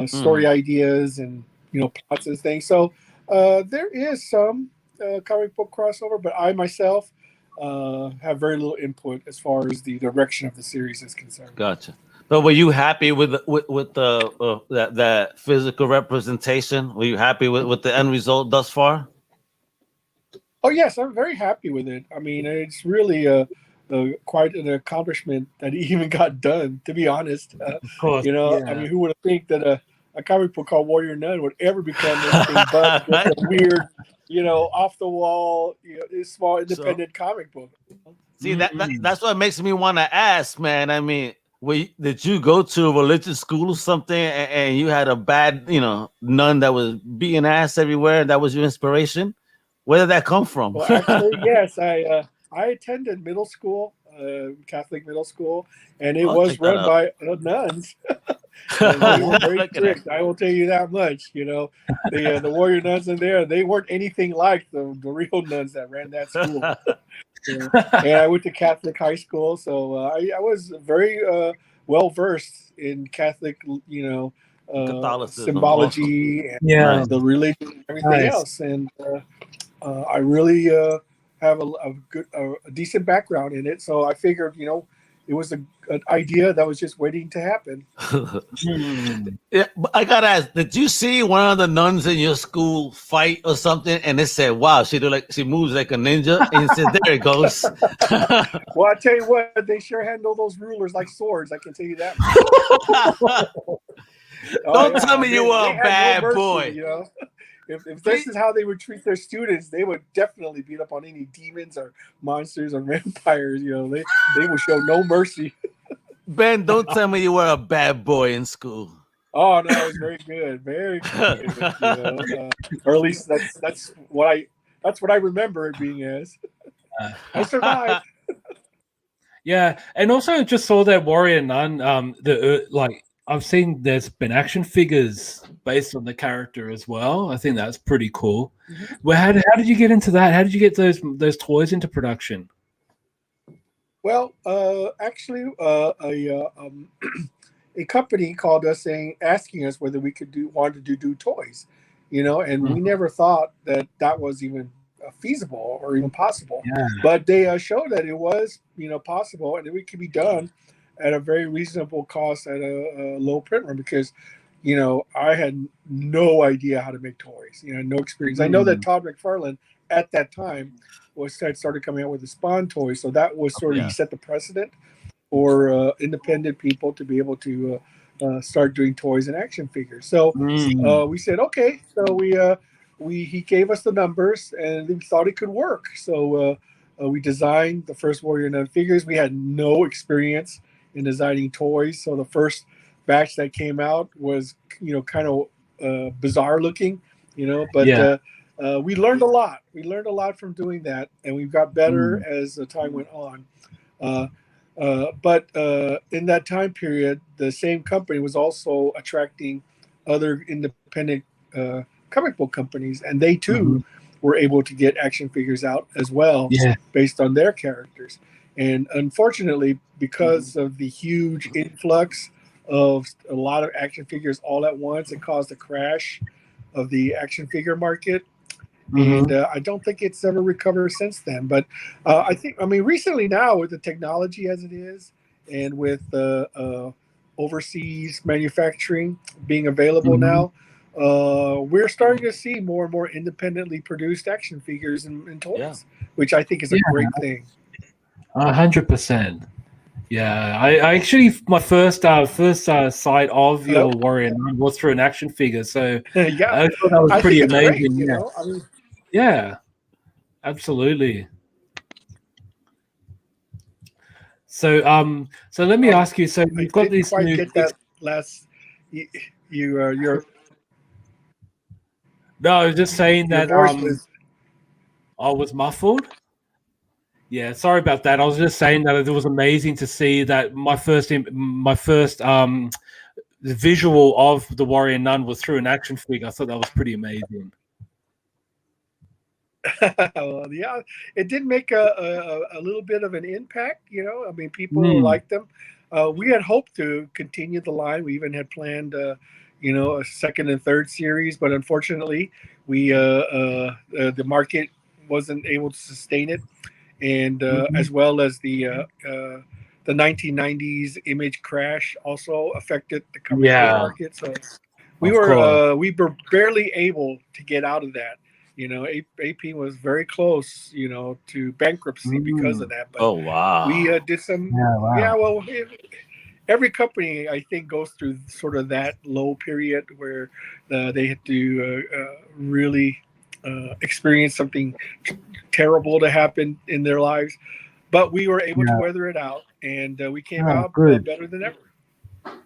story ideas and plots and things. So there is some comic book crossover, but I myself have very little input as far as the direction of the series is concerned. Gotcha. But were you happy with the that physical representation? Were you happy with the end result thus far? Oh yes, I'm very happy with it. I mean, it's really quite an accomplishment that it even got done. To be honest, of course, I mean, who would have think that a comic book called Warrior Nun would ever become anything but just a weird, off the wall, small independent comic book. See, that's what makes me want to ask, man. I mean, did you go to a religious school or something, and you had a bad, nun that was beating ass everywhere? That was your inspiration. Where did that come from? Well, actually, yes, I attended middle school, Catholic middle school, and it was run by nuns. They were very strict. I will tell you that much. The Warrior Nuns in there, they weren't anything like the real nuns that ran that school. And I went to Catholic high school, so I was very well versed in Catholic, Catholicism, symbology and the religion and everything else. And I really have a decent background in it. So I figured, it was an idea that was just waiting to happen. Yeah, but I gotta ask, did you see one of the nuns in your school fight or something? And it said, "Wow, she moves like a ninja." And you said, "There it goes." Well, I tell you what, they sure handle those rulers like swords. I can tell you that. Don't tell me you were a bad boy. If this is how they would treat their students, they would definitely beat up on any demons or monsters or vampires. They would show no mercy. Ben, don't tell me you were a bad boy in school. Oh no, it was very good, very good. Or at least that's what I remember it being as. I survived. Yeah, and also I just saw that Warrior Nun. I've seen there's been action figures based on the character as well. I think that's pretty cool. Mm-hmm. Well, how did you get into that? How did you get those toys into production? Well, actually, a company called us asking us whether we wanted to do toys, and we never thought that was even feasible or even possible. Yeah. But they showed that it was, possible, and that it could be done at a very reasonable cost at a low print run, because, I had no idea how to make toys, no experience. I know that Todd McFarlane at that time started coming out with the Spawn toys. So that was sort of, he set the precedent for independent people to be able to start doing toys and action figures. So we said, okay. So he gave us the numbers and we thought it could work. So we designed the first Warrior Nun figures. We had no experience in designing toys. So the first batch that came out was, kind of bizarre looking, but we learned a lot. We learned a lot from doing that, and we got better as the time went on. But in that time period, the same company was also attracting other independent comic book companies, and they too were able to get action figures out as well, based on their characters. And unfortunately, because of the huge influx of a lot of action figures all at once, it caused a crash of the action figure market. And I don't think it's ever recovered since then. But recently now, with the technology as it is, and with overseas manufacturing being available now, we're starting to see more and more independently produced action figures and toys, which I think is a great thing. 100%. Yeah, I actually, my first sight of your Warrior Nun was through an action figure, so I thought that was pretty amazing. Great, yeah, absolutely. So let me ask you. So you've got these new. Get that last. You're. No, I was just saying that. I was muffled. Yeah, sorry about that. I was just saying that it was amazing to see that my first visual of the Warrior Nun was through an action figure. I thought that was pretty amazing. Well, yeah, it did make a little bit of an impact. People liked them. We had hoped to continue the line. We even had planned, a second and third series, but unfortunately, the market wasn't able to sustain it. And as well as the 1990s image crash also affected the comic book market. So we were barely able to get out of that. AP was very close, to bankruptcy because of that. But we did some. Well, every company I think goes through sort of that low period where they had to really experience something terrible to happen in their lives, but we were able to weather it out, and we came out better than ever.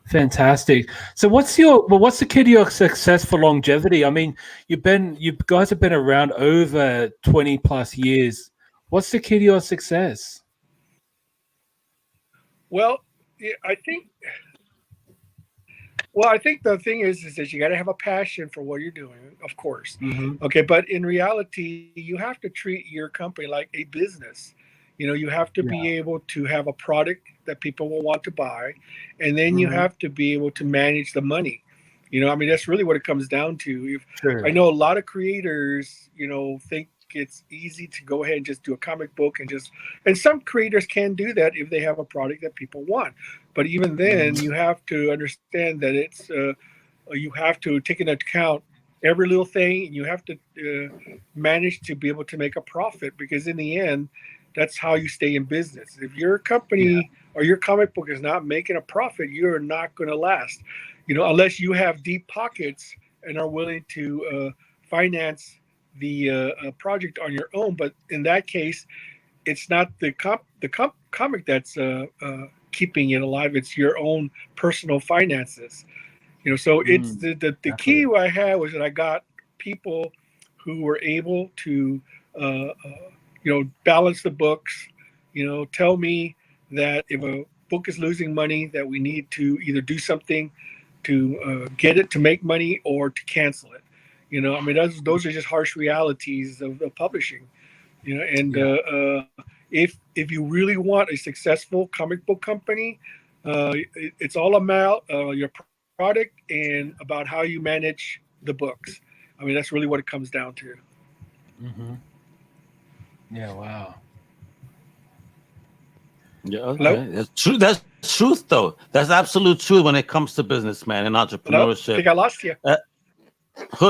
Fantastic. So what's the key to your success for longevity? I mean, you guys have been around over 20 plus years. What's the key to your success? Well, I think the thing is that you got to have a passion for what you're doing, of course. Okay, but in reality, you have to treat your company like a business. You have to be able to have a product that people will want to buy, and then you have to be able to manage the money. That's really what it comes down to. I know a lot of creators, think it's easy to go ahead and just do a comic book and some creators can do that if they have a product that people want. But even then, you have to understand that it's you have to take into account every little thing, and you have to manage to be able to make a profit, because in the end, that's how you stay in business. If your company or your comic book is not making a profit, you're not going to last. Unless you have deep pockets and are willing to finance the project on your own. But in that case, it's not the comic that's keeping it alive. It's your own personal finances. So it's the key I had was that I got people who were able to balance the books. Tell me that if a book is losing money, that we need to either do something to get it to make money or to cancel it. Those are just harsh realities of publishing. If you really want a successful comic book company, it's all about your product and about how you manage the books. That's really what it comes down to. Yeah. Wow. Yeah, okay. That's true. That's truth, though. That's absolute truth when it comes to business, man, and entrepreneurship. I think I lost you.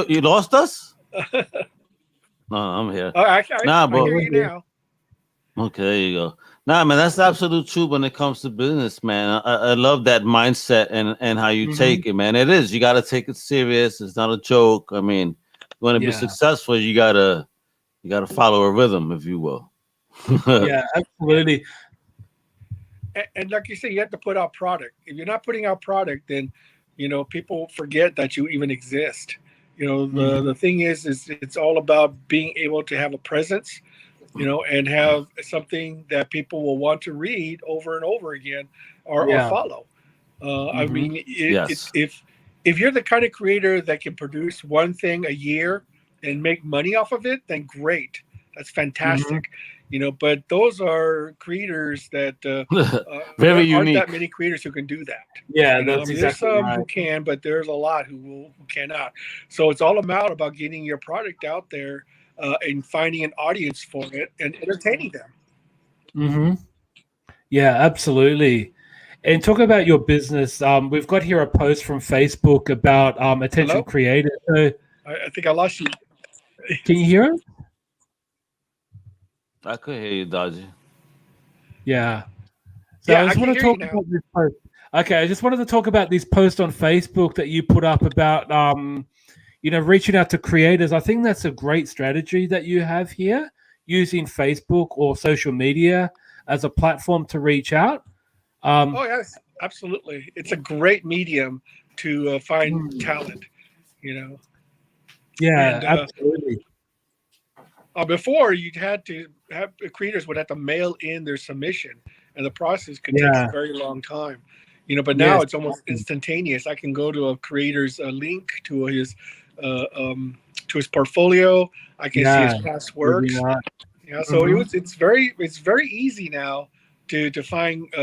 You lost us? No, I'm here. I hear you now. Okay, there you go. Nah, man, that's absolute truth when it comes to business, man. I love that mindset and how you take it, man. It is. You got to take it serious. It's not a joke. You want to be successful, you gotta follow a rhythm, if you will. Yeah, absolutely. And like you say, you have to put out product. If you're not putting out product, then people forget that you even exist. The thing is it's all about being able to have a presence, and have something that people will want to read over and over again or follow. If you're the kind of creator that can produce one thing a year and make money off of it, then great. That's fantastic. But those are creators that very aren't unique. that many creators who can do that. Yeah, that's exactly there's some right. who can, but there's a lot who cannot. So it's all about getting your product out there and finding an audience for it and entertaining them. Yeah, absolutely. And talk about your business. We've got here a post from Facebook about attention creators. So, I think I lost you. Can you hear him? I could hear you, Dodgy. Yeah. So I just want to talk about this post. Okay, I just wanted to talk about this post on Facebook that you put up about reaching out to creators. I think that's a great strategy that you have here, using Facebook or social media as a platform to reach out. Oh yes, absolutely. It's a great medium to find talent. Yeah, absolutely. Before, you'd had to have creators would have to mail in their submission, and the process could take a very long time. But now it's almost instantaneous. I can go to a creator's link to his portfolio. I can see his past works. So it's very easy now to find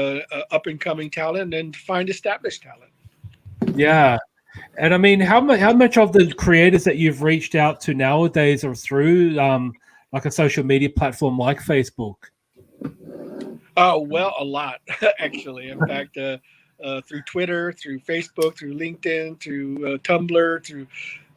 up and coming talent and to find established talent. Yeah. And how much of the creators that you've reached out to nowadays are through like a social media platform like Facebook? Well, a lot actually. In fact, through Twitter, through Facebook, through LinkedIn, through Tumblr, through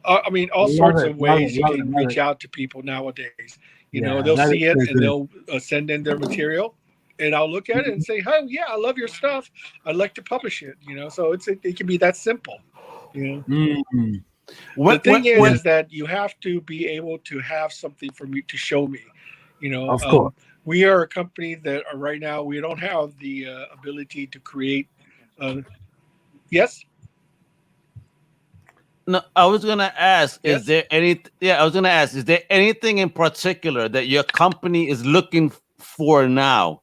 all sorts of ways you can reach out to people nowadays. They'll see it and they'll send in their material, and I'll look at it and say, "Oh yeah, I love your stuff. I'd like to publish it." So it can be that simple. The thing is that you have to be able to have something for me to show me. Of course. We are a company that right now we don't have the ability to create. Yes. No, I was gonna ask: Yes? Is there any? Yeah, I was gonna ask: Is there anything in particular that your company is looking for now?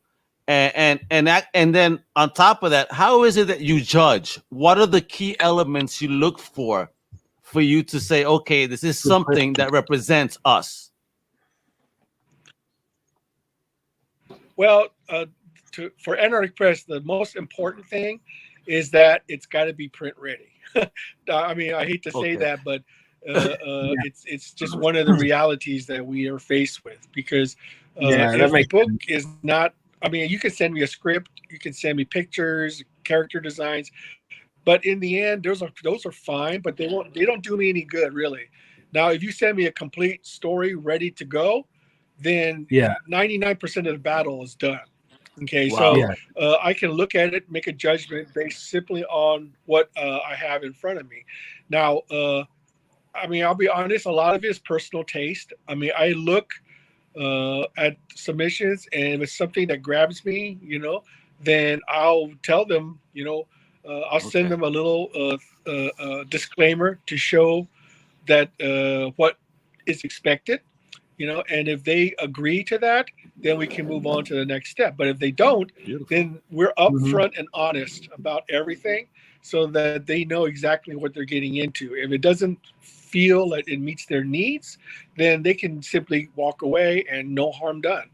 And then on top of that, how is it that you judge? What are the key elements you look for you to say, okay, this is something that represents us? Well, for Anarch Press, the most important thing is that it's got to be print ready. I mean, I hate to say that, but it's just one of the realities that we are faced with, because if the book is not, I mean, you can send me a script, you can send me pictures, character designs, but in the end, those are fine, but they don't do me any good, really. Now, if you send me a complete story ready to go, then 99% of the battle is done. Okay, so I can look at it, make a judgment based simply on what I have in front of me. Now, I mean, I'll be honest, a lot of it is personal taste. I mean, I look at submissions, and if it's something that grabs me, then I'll tell them, I'll send them a little disclaimer to show that what is expected, and if they agree to that, then we can move on to the next step. But if they don't, then we're upfront and honest about everything, so that they know exactly what they're getting into. If it doesn't feel like it meets their needs, then they can simply walk away and no harm done.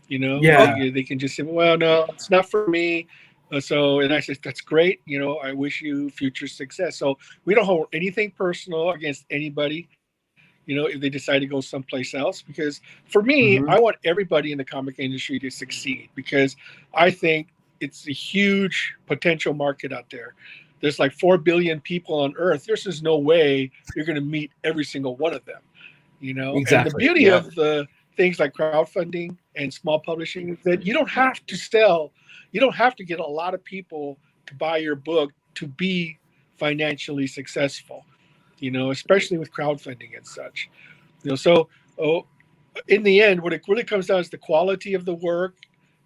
They can just say, well, no, it's not for me. And I said, that's great. I wish you future success. So we don't hold anything personal against anybody, if they decide to go someplace else. Because for me, I want everybody in the comic industry to succeed, because I think it's a huge potential market out there. There's like 4 billion people on Earth. There's just no way you're going to meet every single one of them. Exactly. And the beauty of the things like crowdfunding and small publishing is that you don't have to sell. You don't have to get a lot of people to buy your book to be financially successful, especially with crowdfunding and such. So in the end, what it really comes down is the quality of the work,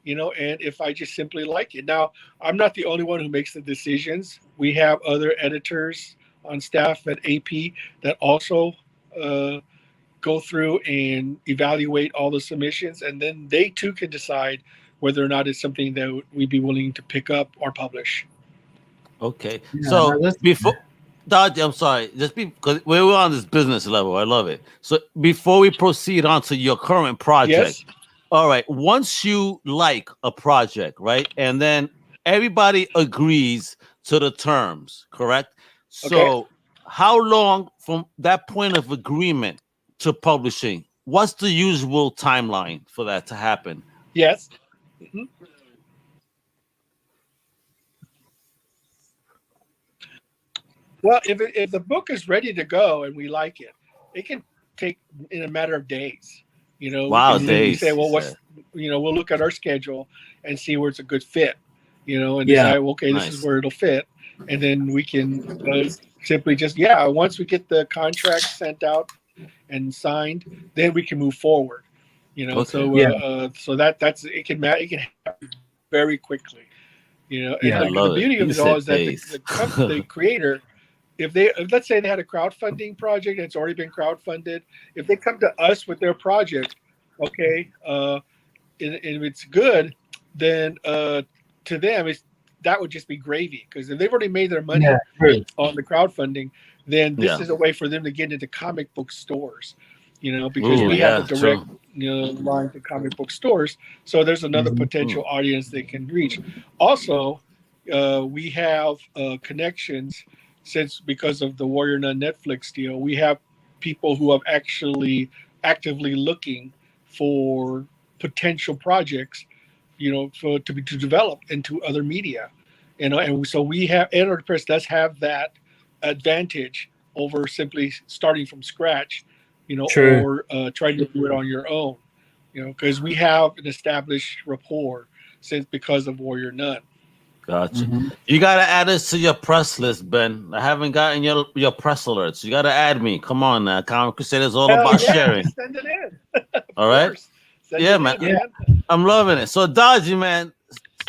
and if I just simply like it. Now, I'm not the only one who makes the decisions. We have other editors on staff at AP that also go through and evaluate all the submissions, and then they too can decide whether or not it's something that we'd be willing to pick up or publish. Okay. So before Dodgy, I'm sorry, just because we're on this business level, I love it. So before we proceed on to your current project, all right, once you like a project, right, and then everybody agrees to the terms, correct? So how long from that point of agreement to publishing? What's the usual timeline for that to happen? Yes. Well, if the book is ready to go and we like it, it can take in a matter of days. Wow, days. Say, well, we'll look at our schedule and see where it's a good fit. And decide, okay, this is where it'll fit, and then we can simply just once we get the contract sent out and signed, then we can move forward. So that's it can happen very quickly. And the beauty of it all is that the creator, if let's say they had a crowdfunding project and it's already been crowdfunded, if they come to us with their project, and if it's good, then to them that would just be gravy, because if they've already made their money on the crowdfunding, then this is a way for them to get into comic book stores. Because we have a direct line to comic book stores, so there's another potential audience they can reach. Also, we have connections, because of the Warrior Nun Netflix deal. We have people who have actually actively looking for potential projects, to develop into other media, and so we have Anarch Press does have that advantage over simply starting from scratch, or trying to do it on your own, because we have an established rapport because of Warrior Nun. Gotcha. You got to add us to your press list, Ben. I haven't gotten your press alerts. You got to add me. Come on now. Comic Crusaders is all about sharing. Send it in. All right. Man. I'm loving it. So, Dodgy, man,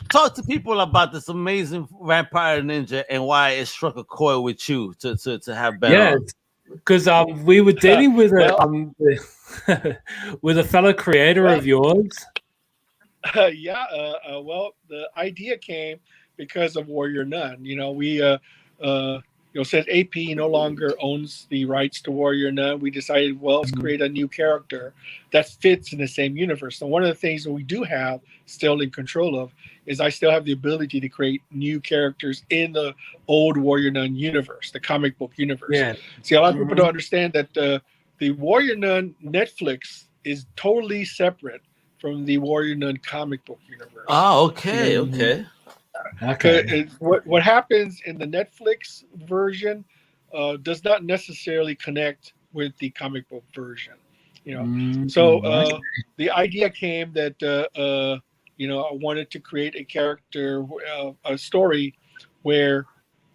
talk to people about this amazing Vampire Ninja and why it struck a chord with you to have Ben on. Because we were dealing with with a fellow creator of yours. Well, the idea came because of Warrior Nun. We since AP no longer owns the rights to Warrior Nun, we decided, well, let's create a new character that fits in the same universe. And one of the things that we do have still in control of is I still have the ability to create new characters in the old Warrior Nun universe, the comic book universe. Yeah. See, a lot of people don't understand that the Warrior Nun Netflix is totally separate from the Warrior Nun comic book universe. Oh, okay, okay. Okay. What happens in the Netflix version does not necessarily connect with the comic book version. So the idea came that I wanted to create a character, a story where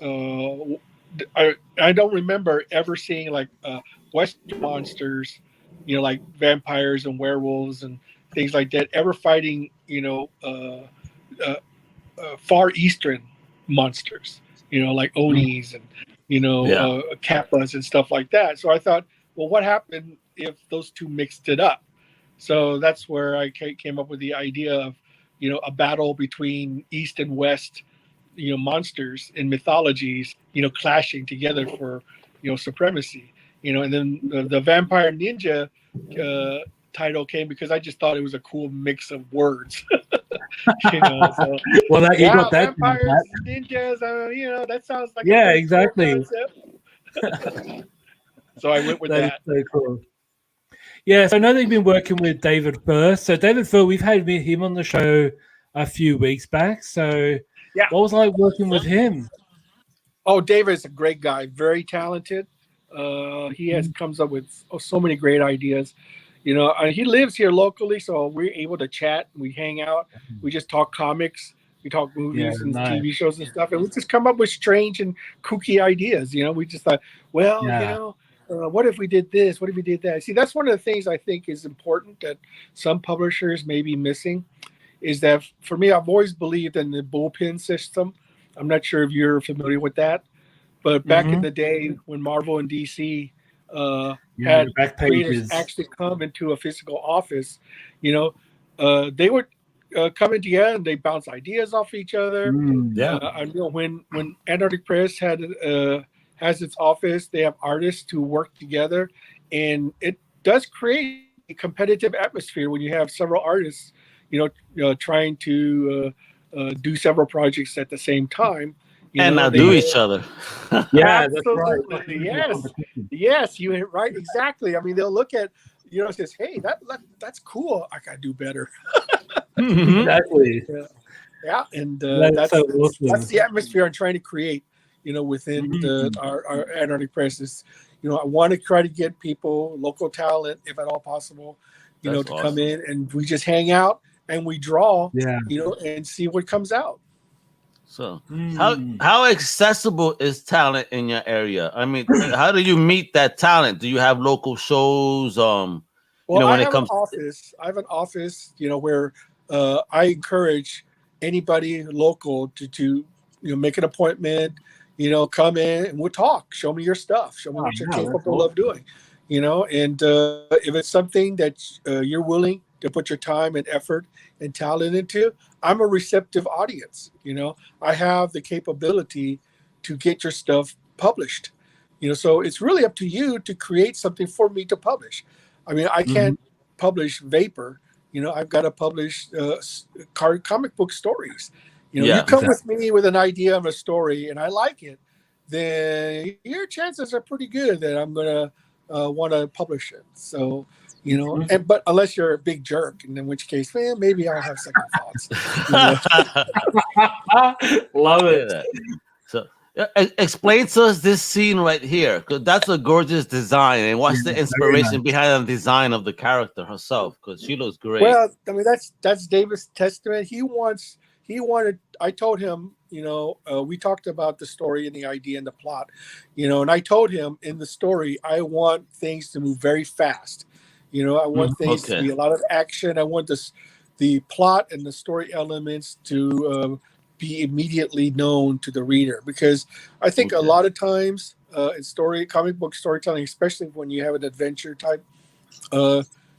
I don't remember ever seeing like Western monsters, like vampires and werewolves and things like that, ever fighting, Far Eastern monsters, like Onis and, Kappas and stuff like that. So I thought, well, what happened if those two mixed it up? So that's where I came up with the idea of, a battle between East and West, monsters in mythologies, clashing together for, supremacy, and then the Vampire Ninja title came because I just thought it was a cool mix of words. So, well, you got that. Vampires, ninjas, that sounds like exactly. So I went with that. Is so cool. Yeah, so I know that you've been working with David Furr. So David Furr, we've had him on the show a few weeks back. So what was it like working with him? Oh, David is a great guy, very talented. He comes up with so many great ideas. He lives here locally, so we're able to chat. We hang out. We just talk comics. We talk movies and TV shows and stuff. And we just come up with strange and kooky ideas. We just thought, well, what if we did this? What if we did that? See, that's one of the things I think is important that some publishers may be missing, is that for me, I've always believed in the bullpen system. I'm not sure if you're familiar with that, but back in the day when Marvel and DC had creators actually come into a physical office, they would come in together and they bounce ideas off each other. I know when Antarctic Press has its office, they have artists who work together, and it does create a competitive atmosphere when you have several artists, trying to do several projects at the same time. And outdo each other. Yeah, absolutely. That's right. Yes, you hit right. Exactly. I mean, they'll look at, says, hey, that's cool. I gotta do better. Exactly. Yeah, and that's the atmosphere I'm trying to create. Within our Antarctic Press is, I want to try to get people, local talent, if at all possible, to come in, and we just hang out and we draw, and see what comes out. So how accessible is talent in your area? I mean, how do you meet that talent? Do you have local shows? Well, I have an office, where I encourage anybody local to make an appointment, come in and we'll talk. Show me your stuff. Show me what you're capable of doing, and if it's something that you're willing to put your time and effort and talent into, I'm a receptive audience. I have the capability to get your stuff published, so it's really up to you to create something for me to publish. I mean, I can't publish vapor, I've got to publish comic book stories. You come with me with an idea of a story and I like it, then your chances are pretty good that I'm going to want to publish it. So, but unless you're a big jerk, and in which case, maybe I'll have second thoughts. Love it. So explain to us this scene right here, because that's a gorgeous design. And what's the inspiration behind the design of the character herself? Because she looks great. Well, I mean, that's David's testament. He wanted, I told him, we talked about the story and the idea and the plot, and I told him in the story, I want things to move very fast. I want things to be a lot of action. I want the plot and the story elements to be immediately known to the reader, because I think a lot of times in comic book storytelling, especially when you have an adventure type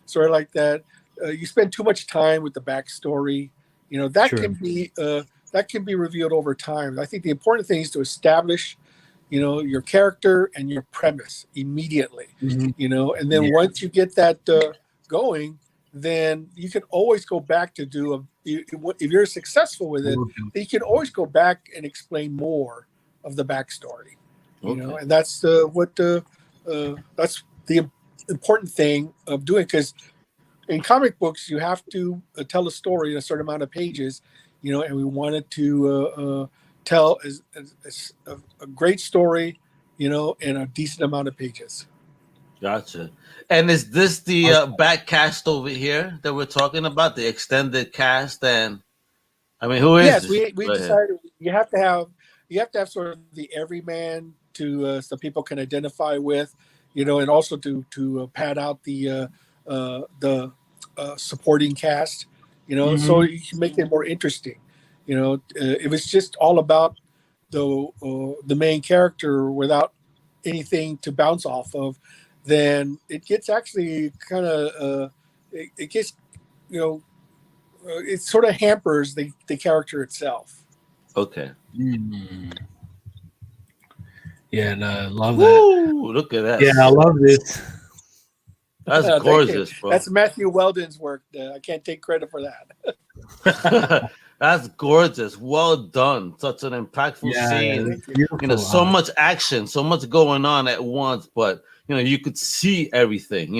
story like that, you spend too much time with the backstory. That can be revealed over time. I think the important thing is to establish, your character and your premise immediately, and then once you get that going, then you can always go back to do if you're successful with it, then you can always go back and explain more of the backstory, and that's that's the important thing of doing, because in comic books you have to tell a story in a certain amount of pages, and we wanted to tell a great story, in a decent amount of pages. Gotcha. And is this the back cast over here that we're talking about, the extended cast? And I mean, who is? Yes, this? we decided you have to have sort of the everyman to so people can identify with, and also to pad out the supporting cast, so you can make it more interesting. If it's just all about the main character without anything to bounce off of, then it gets actually kind of it gets it sort of hampers the character itself. Okay. Yeah, no, love that. Woo, look at that. Yeah, I love this. That's gorgeous, bro. That's Matthew Weldon's work. I can't take credit for that. That's gorgeous. Well done. Such an impactful scene. So much action, so much going on at once, but you could see everything.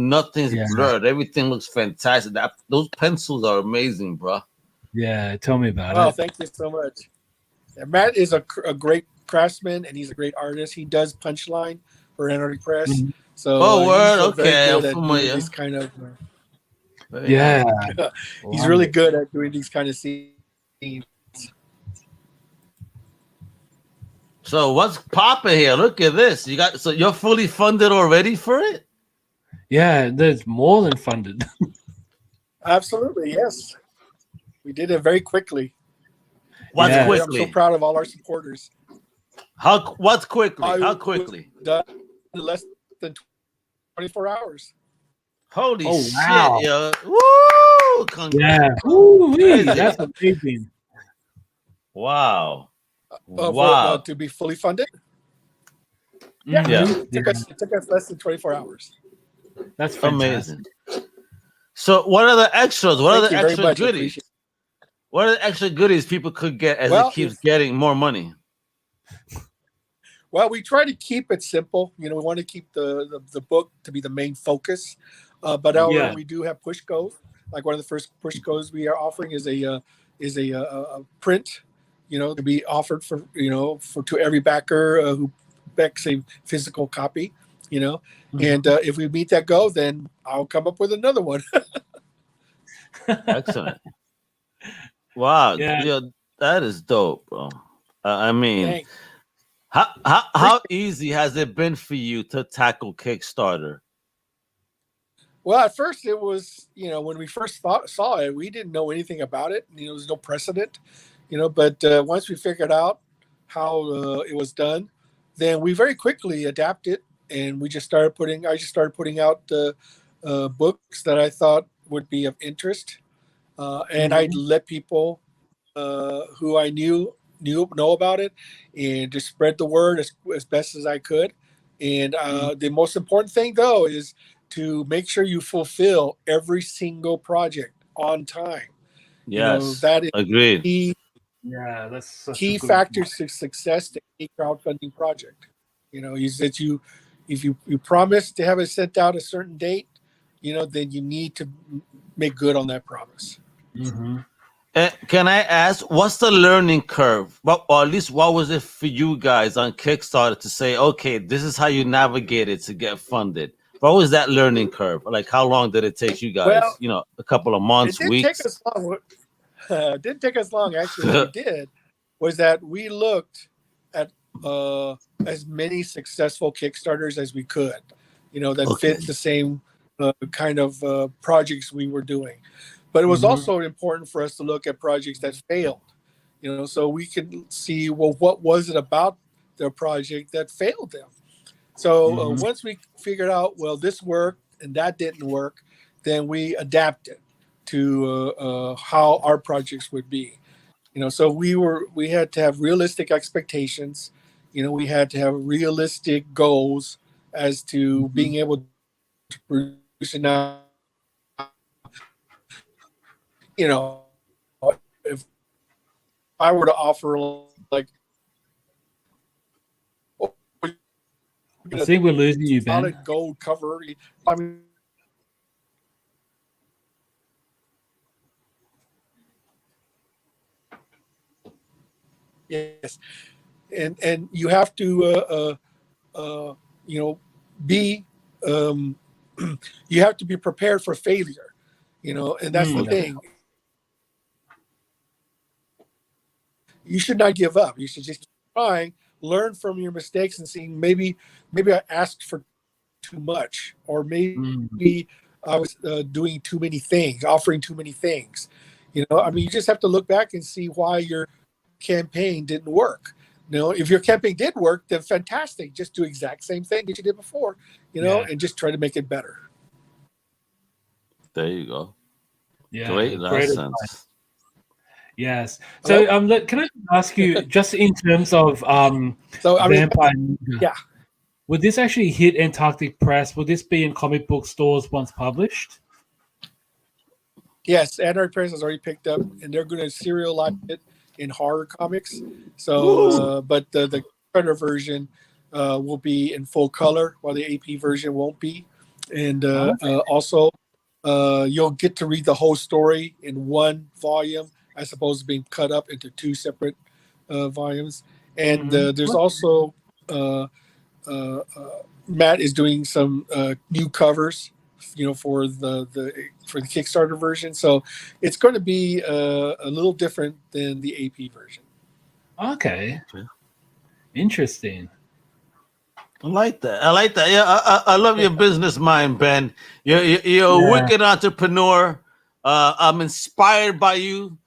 Nothing's blurred. Everything looks fantastic. Those pencils are amazing, bro. Yeah, tell me about it. Thank you so much. Yeah, Matt is a great craftsman, and he's a great artist. He does Punchline for Anarchy Press. So word. Okay, I'm familiar. These kind of he's really good at doing these kind of scenes. So what's popping here? Look at this. So you're fully funded already for it? Yeah, there's more than funded. Absolutely, yes. We did it very quickly. What's quickly? I'm so proud of all our supporters. What's quickly? How quickly? Done in less than 24 hours. Holy wow. shit, yo. Woo! Congrats. Yeah. Woo-wee. That's amazing. Wow. Wow. To be fully funded? Yeah. It took us less than 24 hours. That's fantastic. Amazing. So what are the extras? What are the extra goodies? What are the extra goodies people could get as it keeps getting more money? Well, we try to keep it simple. We want to keep the book to be the main focus. But however, we do have push codes. Like one of the first push codes we are offering is a print, to be offered for to every backer who backs a physical copy. And if we meet that goal, then I'll come up with another one. Excellent. Wow. Yeah, that is dope, bro. I mean, Thanks. How easy has it been for you to tackle Kickstarter? Well, at first it was, when we first saw it, we didn't know anything about it. There was no precedent, but once we figured out how it was done, then we very quickly adapted, and I just started putting out books that I thought would be of interest. And I'd let people who I know about it, and just spread the word as best as I could. And the most important thing, though, is to make sure you fulfill every single project on time. Yes, that is agreed. Yeah, that's key factors to success to any crowdfunding project. Is that if you promise to have it sent out a certain date, then you need to make good on that promise. Mm-hmm. Can I ask, what's the learning curve? Or at least what was it for you guys on Kickstarter to say, okay, this is how you navigate it to get funded? What was that learning curve? Like, how long did it take you guys? Well, a couple of months, weeks? It didn't take us long. Actually, what we did was that we looked at as many successful Kickstarters as we could, that fit the same kind of projects we were doing. But it was also important for us to look at projects that failed, so we could see, well, what was it about their project that failed them? So once we figured out, well, this worked and that didn't work, then we adapted to how our projects would be. So we had to have realistic expectations, we had to have realistic goals as to being able to produce enough. If I were to offer like, I think we're losing you, Ben. Solid gold cover. I mean, yes, and you have to be you have to be prepared for failure, and that's the thing. You should not give up. You should just keep trying, learn from your mistakes, and seeing maybe I asked for too much, or maybe I was doing too many things, offering too many things. I mean, you just have to look back and see why your campaign didn't work. If your campaign did work, then fantastic. Just do exact same thing that you did before, and just try to make it better. There you go. Yeah, great lessons. Yes. So, can I ask you, just in terms of Vampire Ninja, yeah, would this actually hit Antarctic Press? Would this be in comic book stores once published? Yes, Antarctic Press has already picked up, and they're going to serialize it in horror comics. So, but the Predator version will be in full color, while the AP version won't be. And also, you'll get to read the whole story in one volume, as opposed to being cut up into two separate volumes. And there's also Matt is doing some new covers, for the Kickstarter version. So it's going to be a little different than the AP version. Okay. Interesting. I like that. Yeah, I love your business mind, Ben. You're a wicked entrepreneur. I'm inspired by you.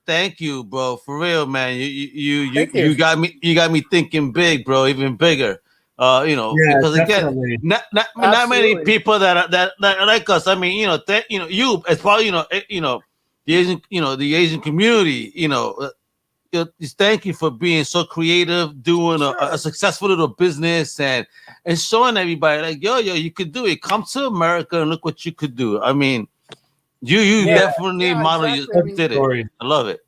Thank you, bro. For real, man. You got me thinking big, bro. Even bigger. Because definitely. again, not many people that are like us. I mean, you as probably the Asian community. Just thank you for being so creative, doing a successful little business, and showing everybody like, yo, you could do it. Come to America and look what you could do. I mean, you definitely model. Exactly. You did it. I love it.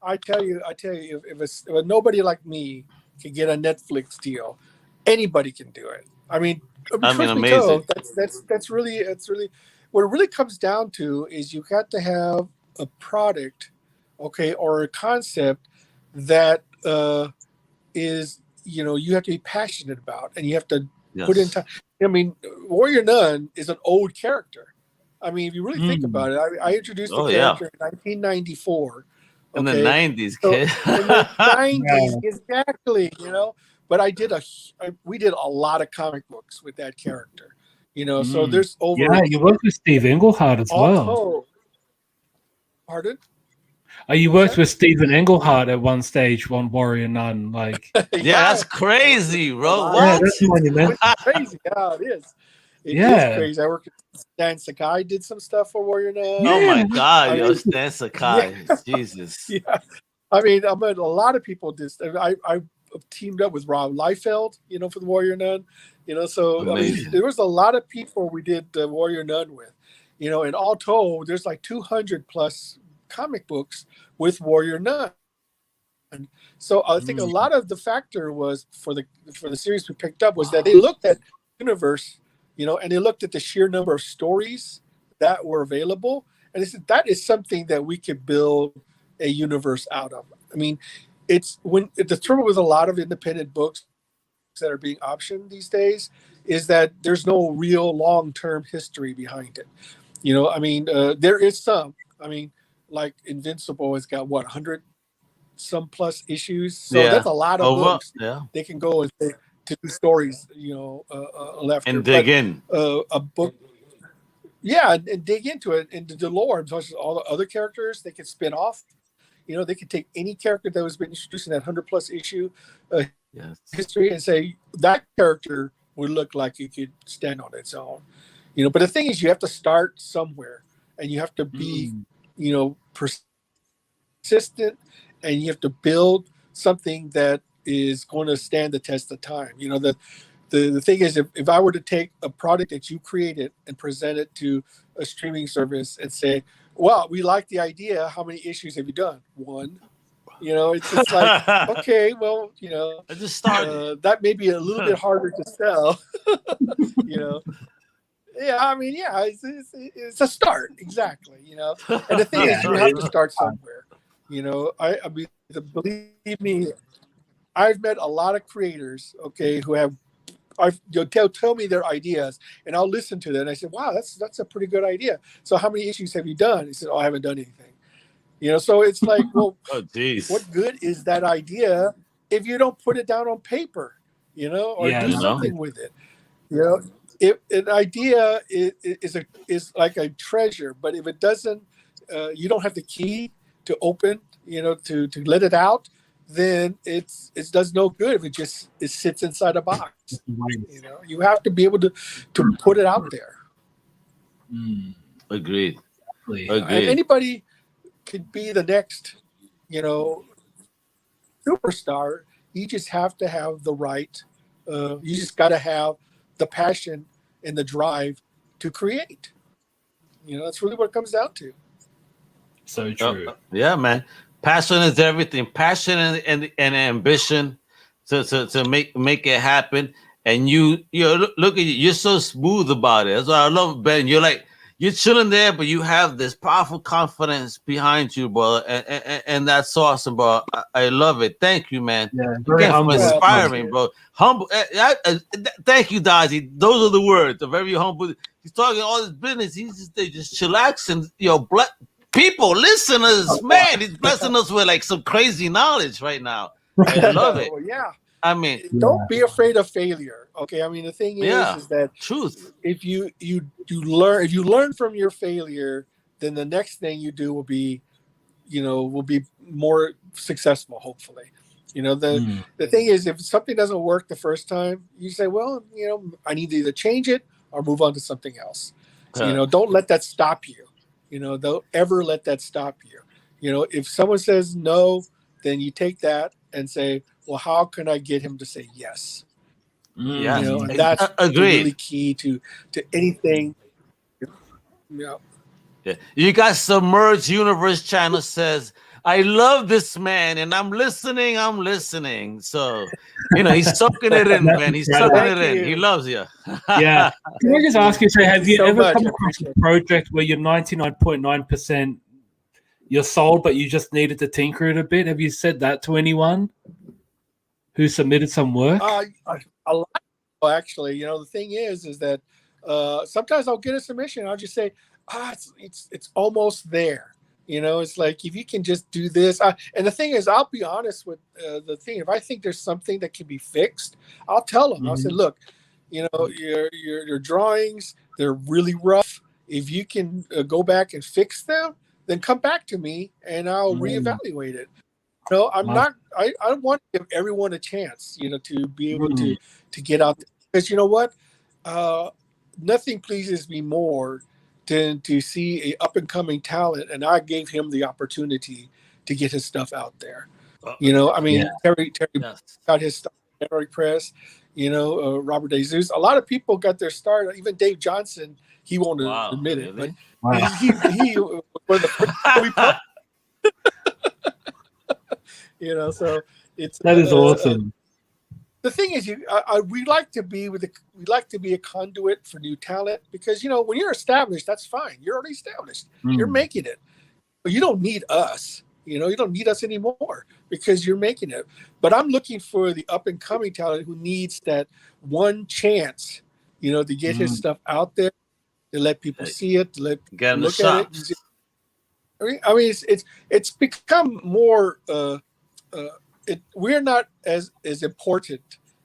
I tell you, if nobody like me can get a Netflix deal, anybody can do it. I mean, amazing. That's really what it really comes down to is you got to have a product, or a concept that is you have to be passionate about, and you have to put in time. I mean, Warrior Nun is an old character. I mean, if you really think about it, I introduced the character in 1994. In the 90s, kid. In the 90s, exactly. But we did a lot of comic books with that character. So there's over. Yeah, you worked with Steve Englehart as well. Pardon? You worked with Stephen Englehart at one stage on Warrior Nun, like. Yeah, that's crazy, bro. What? Yeah, that's monumental. It's crazy. Yeah, it is. It is crazy. I worked with Stan Sakai, did some stuff for Warrior Nun. Oh my God, Stan Sakai, Jesus. Yeah, I mean, a lot of people did. I teamed up with Rob Liefeld, for the Warrior Nun. So there was a lot of people we did Warrior Nun with. And all told, there's like 200 plus comic books with Warrior Nun. And so I think a lot of the factor was for the series we picked up was that they looked at the universe, and they looked at the sheer number of stories that were available, and they said that is something that we could build a universe out of. I mean, the trouble with a lot of independent books that are being optioned these days is that there's no real long-term history behind it. I mean, there is some. I mean, like Invincible has got 100 some plus issues, so that's a lot of books. Yeah, they can go and say to do stories, left and dig in a book. Yeah, and dig into it, into the lore, and all the other characters they can spin off. They could take any character that was been introduced in that 100 plus issue history and say that character would look like it could stand on its own. But the thing is, you have to start somewhere, and you have to be, persistent, and you have to build something that is going to stand the test of time. You know, the thing is, if I were to take a product that you created and present it to a streaming service and say, well, we like the idea, how many issues have you done? 1. You know, it's like, okay, well, you know, I just started. That may be a little bit harder to sell. You know, yeah, I mean, yeah, it's a start, exactly. You know, and the thing is, you have to start somewhere. You know, I mean, believe me, I've met a lot of creators, okay, who have, tell me their ideas, and I'll listen to them. And I said, wow, that's a pretty good idea. So how many issues have you done? He said, oh, I haven't done anything. You know, so it's like, well, what good is that idea if you don't put it down on paper, you know, or do something with it? You know, if an idea is like a treasure, but if it doesn't, you don't have the key to open, you know, to let it out, then it does no good if it sits inside a box. You know, you have to be able to put it out there. Agreed. And anybody could be the next, you know, superstar. You just have to have the right. You just got to have the passion and the drive to create. You know, that's really what it comes down to. So true. Yeah, man. Passion is everything. Passion and ambition to make it happen. And you look at you. You're so smooth about it. That's why I love Ben. You're chilling there, but you have this powerful confidence behind you, bro. And that's awesome, bro. I love it. Thank you, man. Yeah, very humble. Inspiring, bro. Humble. Thank you, Dodgy. Those are the words. They're very humble. He's talking all this business. They just chillaxing. People, listeners, man, he's blessing us with like some crazy knowledge right now. I love it. Yeah. I mean, don't be afraid of failure. Okay. I mean, the thing is that truth. If you learn from your failure, then the next thing you do will be more successful, hopefully. You know, the thing is, if something doesn't work the first time, you say, well, you know, I need to either change it or move on to something else. You know, don't let that stop you. You know, don't ever let that stop you. You know, if someone says no, then you take that and say, well, how can I get him to say yes? Yeah, you know, and that's really key to anything. Yeah. You got Submerged Universe channel says, I love this man and I'm listening. So, you know, he's soaking it in, man. He's soaking it in. He loves you. Yeah. Can I just ask you, have you ever come across a project where you're 99.9% you're sold, but you just needed to tinker it a bit? Have you said that to anyone who submitted some work? A lot, actually. You know, the thing is that sometimes I'll get a submission. I'll just say, it's almost there. You know, it's like, if you can just do this. And the thing is, I'll be honest with the thing. If I think there's something that can be fixed, I'll tell them. I'll say, look, you know, your drawings, they're really rough. If you can go back and fix them, then come back to me and I'll reevaluate it. No, I want to give everyone a chance, you know, to be able to get out there. Because you know what? Nothing pleases me more than to see a up and coming talent, and I gave him the opportunity to get his stuff out there. You know, I mean, Terry got his stuff at Terry Press. You know, Robert DeZeus. A lot of people got their start. Even Dave Johnson, he won't admit it, but he was one of the first. You know, so that is awesome. The thing is, we like to be a conduit for new talent, because you know, when you're established, that's fine. You're already established. You're making it, but you don't need us. You know, you don't need us anymore because you're making it. But I'm looking for the up and coming talent who needs that one chance, you know, to get his stuff out there, to let people see it, to let get look at it. I mean, it's become more. We're not as important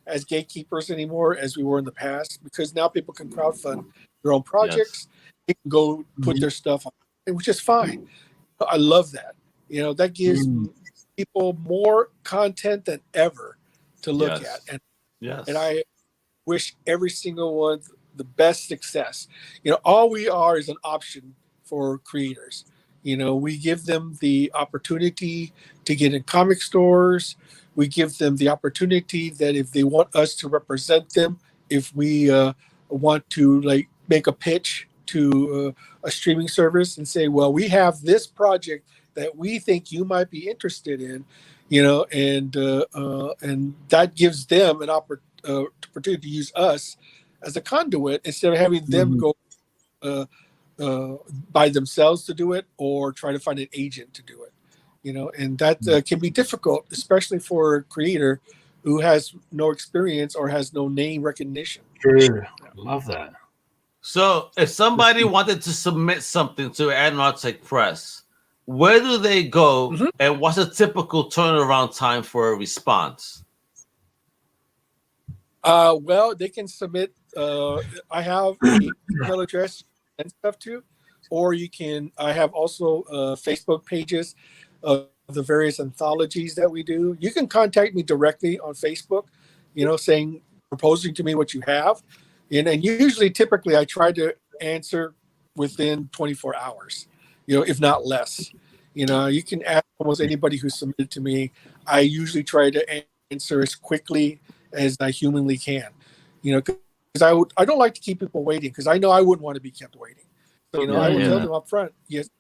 as gatekeepers anymore as we were in the past, because now people can crowdfund their own projects. They can go put their stuff on, which is fine. I love that. You know, that gives people more content than ever to look at. And I wish every single one the best success. You know, all we are is an option for creators. You know, we give them the opportunity to get in comic stores. We give them the opportunity that if they want us to represent them, if we want to like make a pitch to a streaming service and say, well, we have this project that we think you might be interested in, and that gives them an opportunity to use us as a conduit instead of having them go by themselves to do it or try to find an agent to do it, and that can be difficult, especially for a creator who has no experience or has no name recognition. Sure. Love that. So if somebody wanted to submit something to Anarchic Press, where do they go and what's a typical turnaround time for a response? Well, they can submit. I have an email address and stuff too, or I have also Facebook pages of the various anthologies that we do. You can contact me directly on Facebook, proposing to me what you have. And usually, typically, I try to answer within 24 hours, if not less. You can ask almost anybody who submitted to me. I usually try to answer as quickly as I humanly can, because I don't like to keep people waiting, because I know I wouldn't want to be kept waiting. So, I will tell them up front, yes,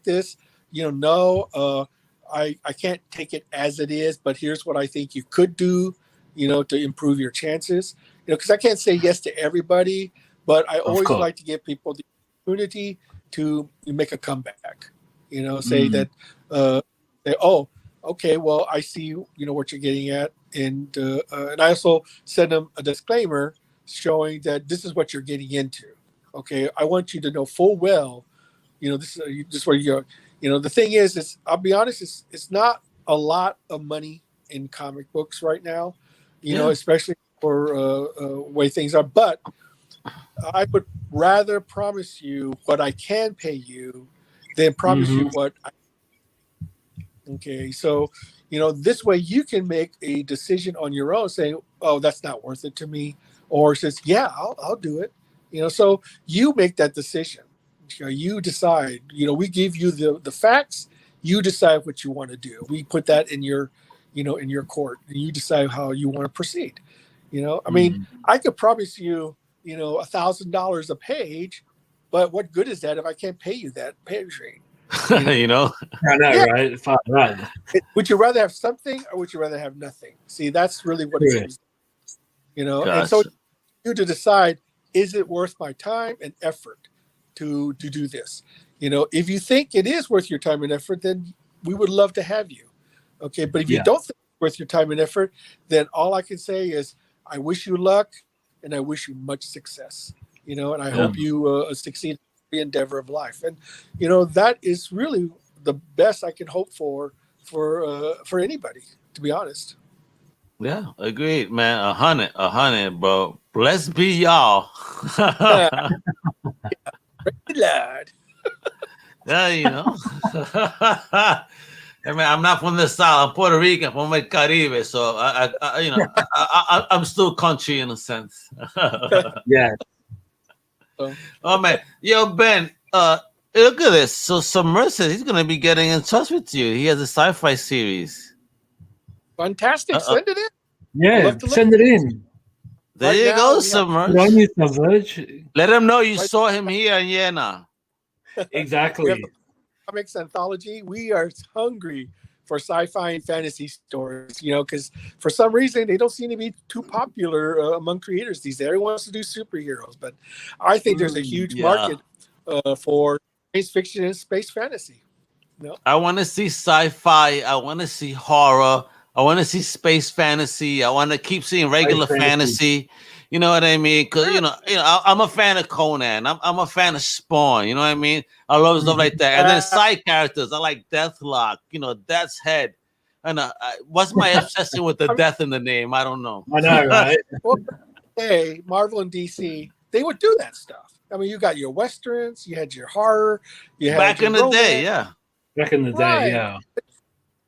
this, no, I can't take it as it is, but here's what I think you could do, to improve your chances. Because I can't say yes to everybody, but I always like to give people the opportunity to make a comeback. Say that, oh, okay, well, I see, what you're getting at, and I also send them a disclaimer showing that this is what you're getting into. Okay, I want you to know full well, this is where you're. The thing is I'll be honest, it's not a lot of money in comic books right now, especially for way things are. But I would rather promise you what I can pay you than promise you what okay, so this way you can make a decision on your own, saying, oh, that's not worth it to me, or says, yeah, I'll do it. So you make that decision. You decide. We give you the facts. You decide what you want to do. We put that in your in your court, and you decide how you want to proceed. I mean, I could promise you, $1,000 a page, but what good is that if I can't pay you that page rate? I know, right? Right. Would you rather have something, or would you rather have nothing? See, that's really what it is. And so you to decide, is it worth my time and effort to do this? If you think it is worth your time and effort, then we would love to have you. Okay, but if you don't think it's worth your time and effort, then all I can say is I wish you luck and I wish you much success. And I hope you succeed in the endeavor of life. And that is really the best I can hope for anybody, to be honest. Yeah, agreed, man. 100, bro. Blessed be y'all. Lord. Yeah, I mean, I'm not from the South. I'm Puerto Rican, from the Caribe, so I'm still country in a sense. Yeah. Oh man, yo Ben, look at this. So Submersive, he's gonna be getting in touch with you. He has a sci-fi series. Fantastic. Send it in. Yeah, send it in. There you go, Submersive. Let him know you saw him here in Jena. Exactly. Comics anthology. We are hungry for sci-fi and fantasy stories, because for some reason they don't seem to be too popular among creators these days. Everyone wants to do superheroes, but I think there's a huge market for science fiction and space fantasy. I want to see sci-fi. I want to see horror. I want to see space fantasy. I want to keep seeing regular fantasy. You know what I mean? Because I'm a fan of Conan. I'm a fan of Spawn. You know what I mean? I love stuff like that. And then side characters, I like Deathlock. Death's Head. And what's my obsession with the death in the name? I don't know. I know, right? Well, hey, Marvel and DC, they would do that stuff. I mean, you got your westerns, you had your horror, you had back in the day, yeah. Back in the day, yeah.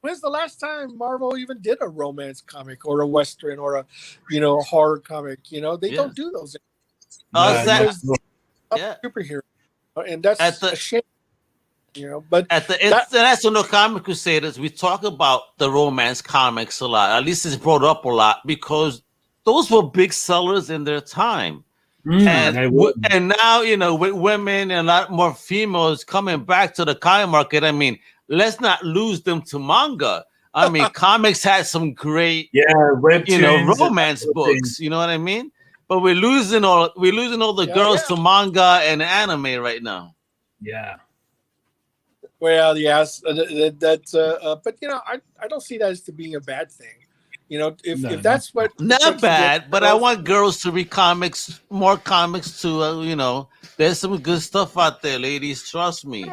When's the last time Marvel even did a romance comic or a western or a horror comic? They don't do those. Superhero, and that's a shame. But at the International Comic Crusaders, we talk about the romance comics a lot. At least it's brought up a lot because those were big sellers in their time. And now, with women and a lot more females coming back to the comic market, I mean, let's not lose them to manga. I mean, comics had some great, romance books. You know what I mean? But we're losing all the girls to manga and anime right now. Yeah. Well, yes, that's but I don't see that as to being a bad thing. If that's what not bad, but I want girls to read comics, more comics to there's some good stuff out there, ladies. Trust me.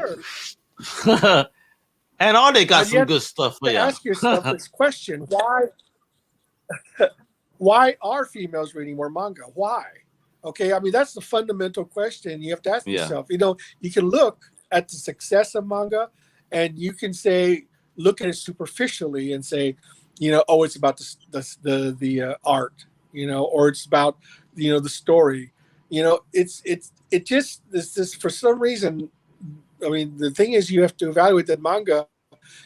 Sure. And all they got some good stuff. Ask yourself this question: why are females reading more manga? Why? Okay, I mean that's the fundamental question you have to ask yourself. You can look at the success of manga, and you can look at it superficially and say, it's about the art, or it's about the story. It just this for some reason. I mean, the thing is, you have to evaluate that manga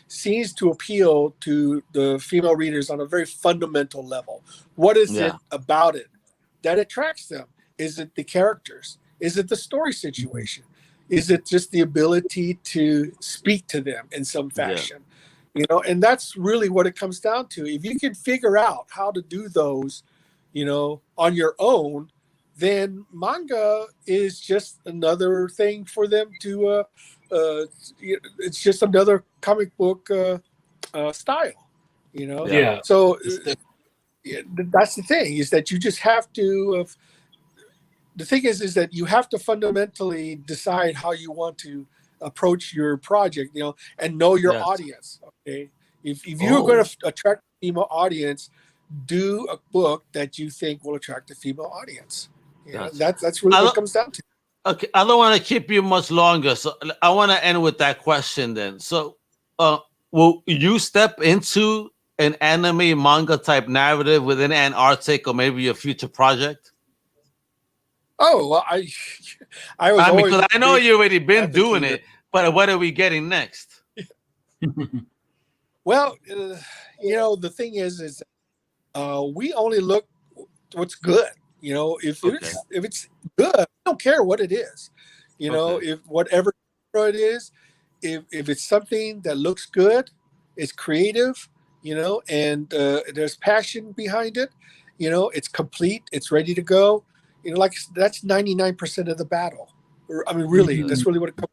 seems to appeal to the female readers on a very fundamental level. What is it about it that attracts them? Is it the characters? Is it the story situation? Is it just the ability to speak to them in some fashion? And that's really what it comes down to. If you can figure out how to do those, on your own, then manga is just another thing for them to it's just another comic book style, So that's the thing, is that you just have to the thing is that you have to fundamentally decide how you want to approach your project, and know your audience. Okay, if you're going to attract a female audience, do a book that you think will attract a female audience. That's really what it comes down to. Okay, I don't want to keep you much longer, so I want to end with that question then. So, will you step into an anime manga type narrative within an Arctic or maybe a future project? Oh, well, because I know you already been doing it, but what are we getting next? Well, the thing is we only look what's good. If it's good, I don't care what it is. If whatever it is, if it's something that looks good, it's creative, and there's passion behind it, it's complete, it's ready to go. That's 99% of the battle. I mean, really, that's really what it comes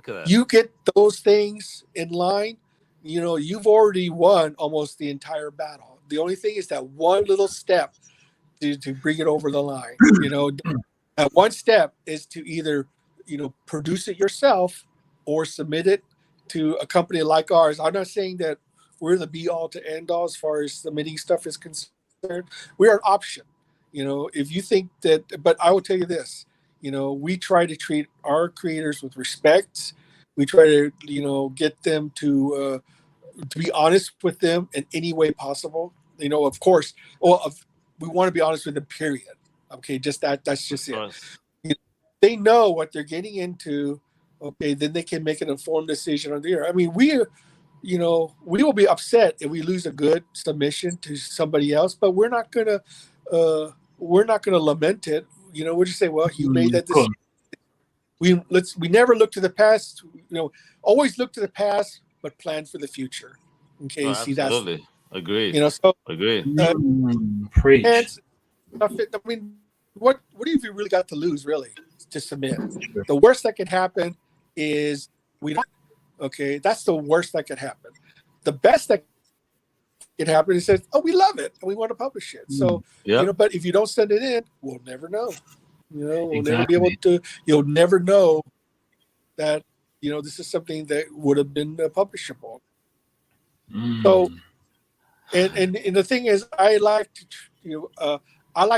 to. You get those things in line, you've already won almost the entire battle. The only thing is that one little step to bring it over the line. That one step is to either, produce it yourself or submit it to a company like ours. I'm not saying that we're the be all to end all as far as submitting stuff is concerned. We're an option. If you think that, but I will tell you this, we try to treat our creators with respect. We try to, get them to be honest with them in any way possible. Of course, we want to be honest with them, period. Okay, just that's just it. They know what they're getting into. Okay, then they can make an informed decision on the air. I mean, we will be upset if we lose a good submission to somebody else, but we're not gonna lament it. We'll just say, well, you made that decision. We never look to the past. Always look to the past, but plan for the future. Okay, see that. Absolutely. Agreed. Agreed. Preach. I mean, what have you really got to lose, really, to submit? The worst that could happen is we don't. Okay, that's the worst that could happen. The best that could happen is that, we love it and we want to publish it. So, but if you don't send it in, we'll never know. We'll never be able to. You'll never know that this is something that would have been publishable. So. And the thing is, I like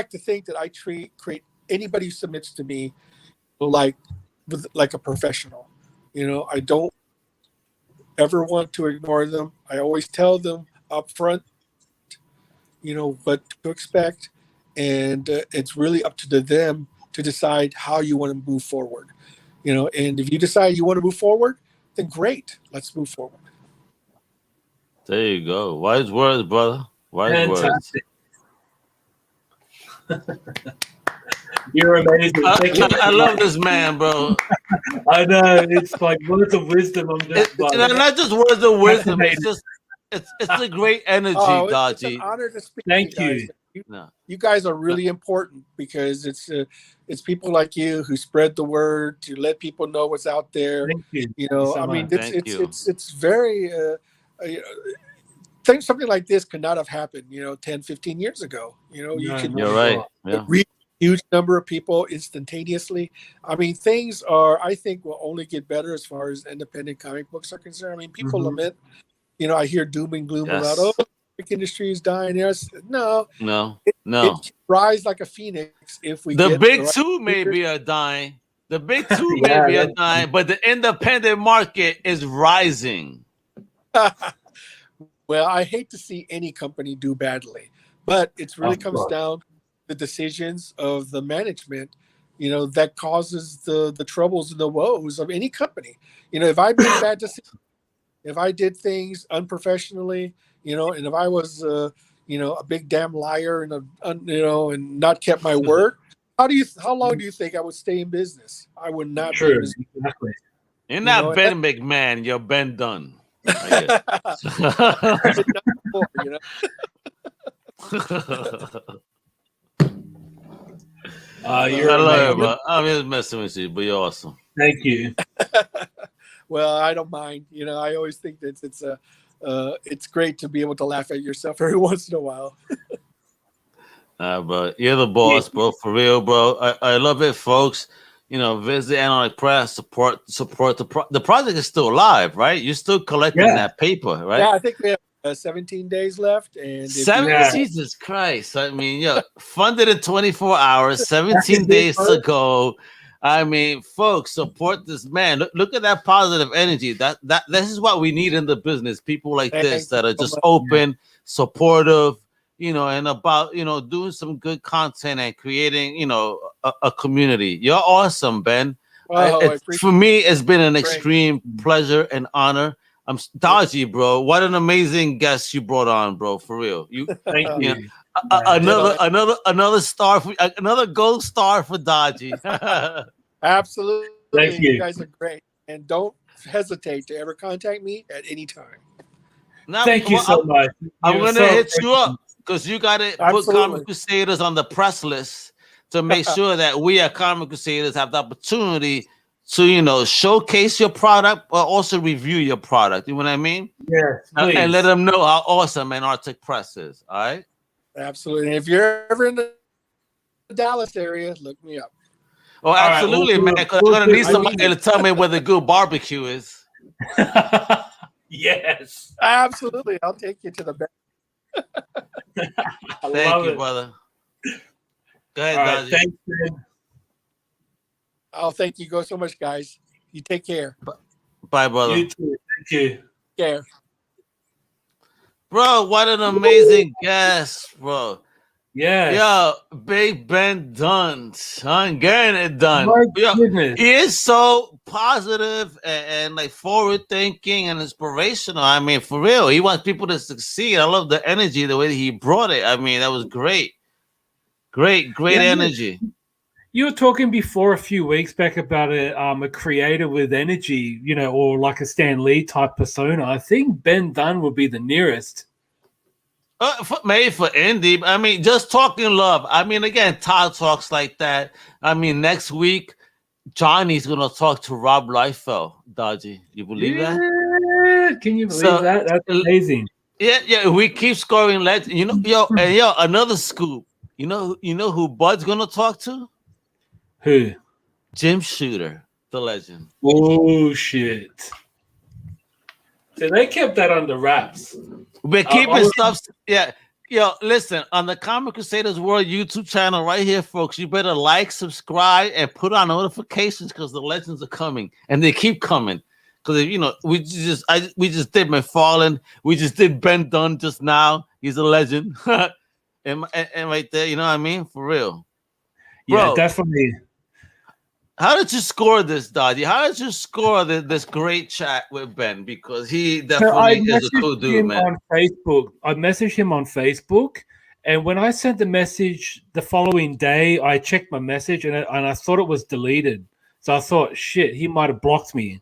to think that I create anybody who submits to me like a professional. I don't ever want to ignore them. I always tell them up front, what to expect, and it's really up to them to decide how you want to move forward. And if you decide you want to move forward, then great. Let's move forward. There you go. Wise words, brother. Wise words. You're amazing. I love this man, bro. I know. It's like words of wisdom. I'm just not just words of wisdom. It's just it's a great energy, Dodgy. It's an honor to speak Thank to you guys. You guys are really important because it's people like you who spread the word to let people know what's out there. Thank you. You know, Thank you so I mean, much. it's very think something like this could not have happened, 10, 15 years ago. You're right. Yeah. Reach a huge number of people instantaneously. I mean, things I think will only get better as far as independent comic books are concerned. I mean, people lament, I hear doom and gloom about, the comic industry is dying. Yes, no. It can rise like a phoenix if we the get big the right two maybe are dying. The big two Yeah, maybe are that's- dying, but the independent market is rising. Well, I hate to see any company do badly, but it really Of comes course. down to the decisions of the management, that causes the troubles and the woes of any company. If I made bad decisions, if I did things unprofessionally, and if I was, a big damn liar and and not kept my word, how long do you think I would stay in business? I would not be in True. business. Exactly. You're You not know, Ben McMahon, you're Ben Dunn. You're I love you, amazing. bro. I'm just messing with you, but you're awesome. Thank you. Well, I don't mind. I always think that it's great to be able to laugh at yourself every once in a while. Bro, you're the boss, bro. For real, bro. I love it, folks. Visit Analytic Press, support the project is still alive, right? You're still collecting that paper, right? Yeah, I think we have 17 days left, and Jesus Christ! I mean, funded in 24 hours, 17 days to go. I mean, folks, support this man. Look at that positive energy. This is what we need in the business. People like this that are just open, supportive, and about doing some good content and creating a community. You're awesome, Ben. For me, it's been an extreme pleasure and honor. I'm Dodgy, bro. What an amazing guest you brought on, bro. For real, Thank you. Another star, another gold star for Dodgy. Absolutely. Thank you. You guys are great, and don't hesitate to ever contact me at any time. Now, Thank you so much. I'm You're gonna so hit you amazing. up because you got to put Absolutely. Comic Crusaders on the press list to make sure that we at Comic Crusaders have the opportunity to showcase your product, but also review your product. You know what I mean? Yes, please. And let them know how awesome Antarctic Press is. All right. Absolutely. And if you're ever in the Dallas area, look me up. Oh, absolutely, man. Because I'm gonna need somebody to tell me where the good barbecue is. Yes. Absolutely. I'll take you to the best. Thank you, brother. Go ahead, All right, Dodgy. thanks, man. Oh, thank you so much, guys. You take care. Bye, brother. You too. Thank you. Care. Bro, what an amazing guest, bro. Yes. Yo, Big Ben Dunn, son, getting it done. My Yo, goodness. he is so positive and like forward thinking and inspirational. I mean, for real, he wants people to succeed. I love the energy, the way that he brought it. I mean, that was great. Great energy. You were talking before a few weeks back about a creator with energy, or like a Stan Lee type persona. I think Ben Dunn would be the nearest. Maybe for indie. I mean, just talking love. I mean, again, Todd talks like that. I mean, next week, Johnny's gonna talk to Rob Raphael. Dodgy, you believe that? Can you believe that? That's amazing. Yeah. We keep scoring legends. Another scoop. You know who Bud's gonna talk to? Who? Jim Shooter, the legend. Oh shit! So they kept that under wraps. We're keeping stuff. Yeah. Yo, listen, on the Comic Crusaders World YouTube channel right here, folks, you better like, subscribe, and put on notifications because the legends are coming. And they keep coming. Because, we just did McFarlane. We just did Ben Dunn just now. He's a legend. and right there, you know what I mean? For real. Yeah, Bro, definitely. How did you score this, Dodgy? How did you score this great chat with Ben? Because he definitely is a cool dude, man. On Facebook. I messaged him on Facebook, and when I sent the message the following day, I checked my message and I thought it was deleted. So I thought, shit, he might have blocked me.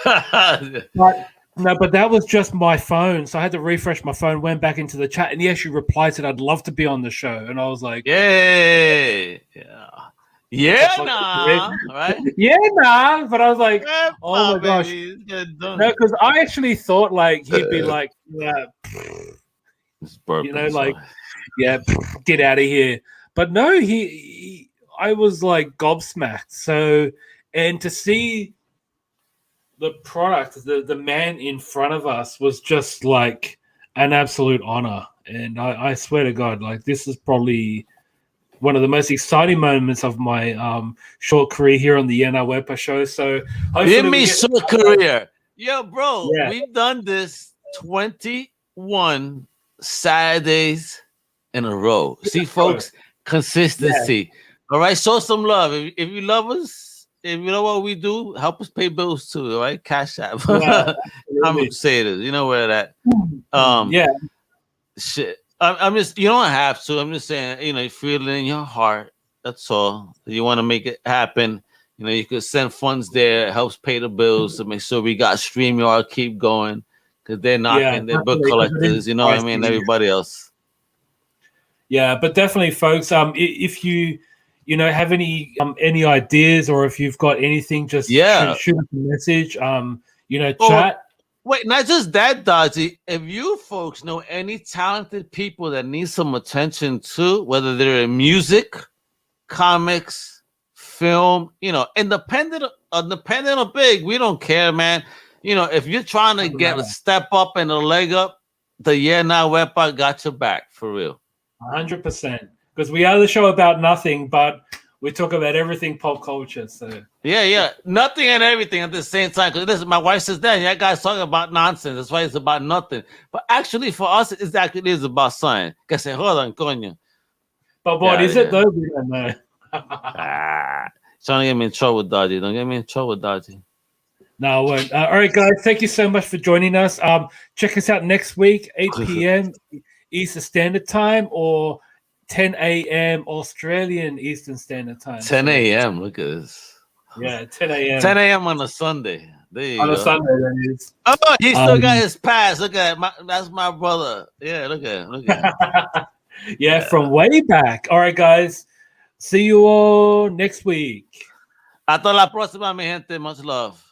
But that was just my phone. So I had to refresh my phone, went back into the chat, and he actually replied, said, I'd love to be on the show. And I was like, yay. Yeah, nah, right? Yeah, nah. But I was like, oh my gosh. No, because I actually thought like he'd be like, yeah, you know, like, yeah, get out of here. But no, I was like gobsmacked. So, and to see the product, the man in front of us was just like an absolute honor. And I swear to God, like this is probably one of the most exciting moments of my short career here on the Wepa show. So short career. Yo, bro, we've done this 21 Saturdays in a row. See, folks, consistency. All right, show some love. If you love us, if you know what we do, help us pay bills too. All right, Cash App. I'm gonna say this. You know where that. Shit. I'm just, you don't have to. I'm just saying, you know, you feel it in your heart. That's all. You want to make it happen. You know, you could send funds there. It helps pay the bills to make sure we got StreamYard keep going because they're knocking their book collectors. You know what I mean? Everybody else. Yeah, but definitely, folks. If you have any ideas or if you've got anything, just shoot us a message. Chat. Wait, not just that, Dodgy. If you folks know any talented people that need some attention too, whether they're in music, comics, film, you know, independent or big, we don't care, man. You know, if you're trying to get a step up and a leg up, the Wepa got your back for real. 100%. Because we are the show about nothing, but we talk about everything pop culture. So nothing and everything at the same time. Because listen, my wife says that you guys talking about nonsense. That's why it's about nothing. But actually, for us, it actually is about something. Que se jodan, coño. But what is it though? We don't know. Trying to get me in trouble, Dodgy. Don't get me in trouble, Dodgy. No, I won't. All right, guys. Thank you so much for joining us. Check us out next week, 8 p.m. Eastern Standard Time, or 10 a.m. Australian Eastern Standard Time. 10 a.m. Look at this. Yeah, 10 a.m. 10 a.m. on a Sunday. There you go. A Sunday, that is. Oh, he still got his pass. Look at that. That's my brother. Yeah, look at him. Look at him. From way back. All right, guys. See you all next week. Hasta la próxima, mi gente. Much love.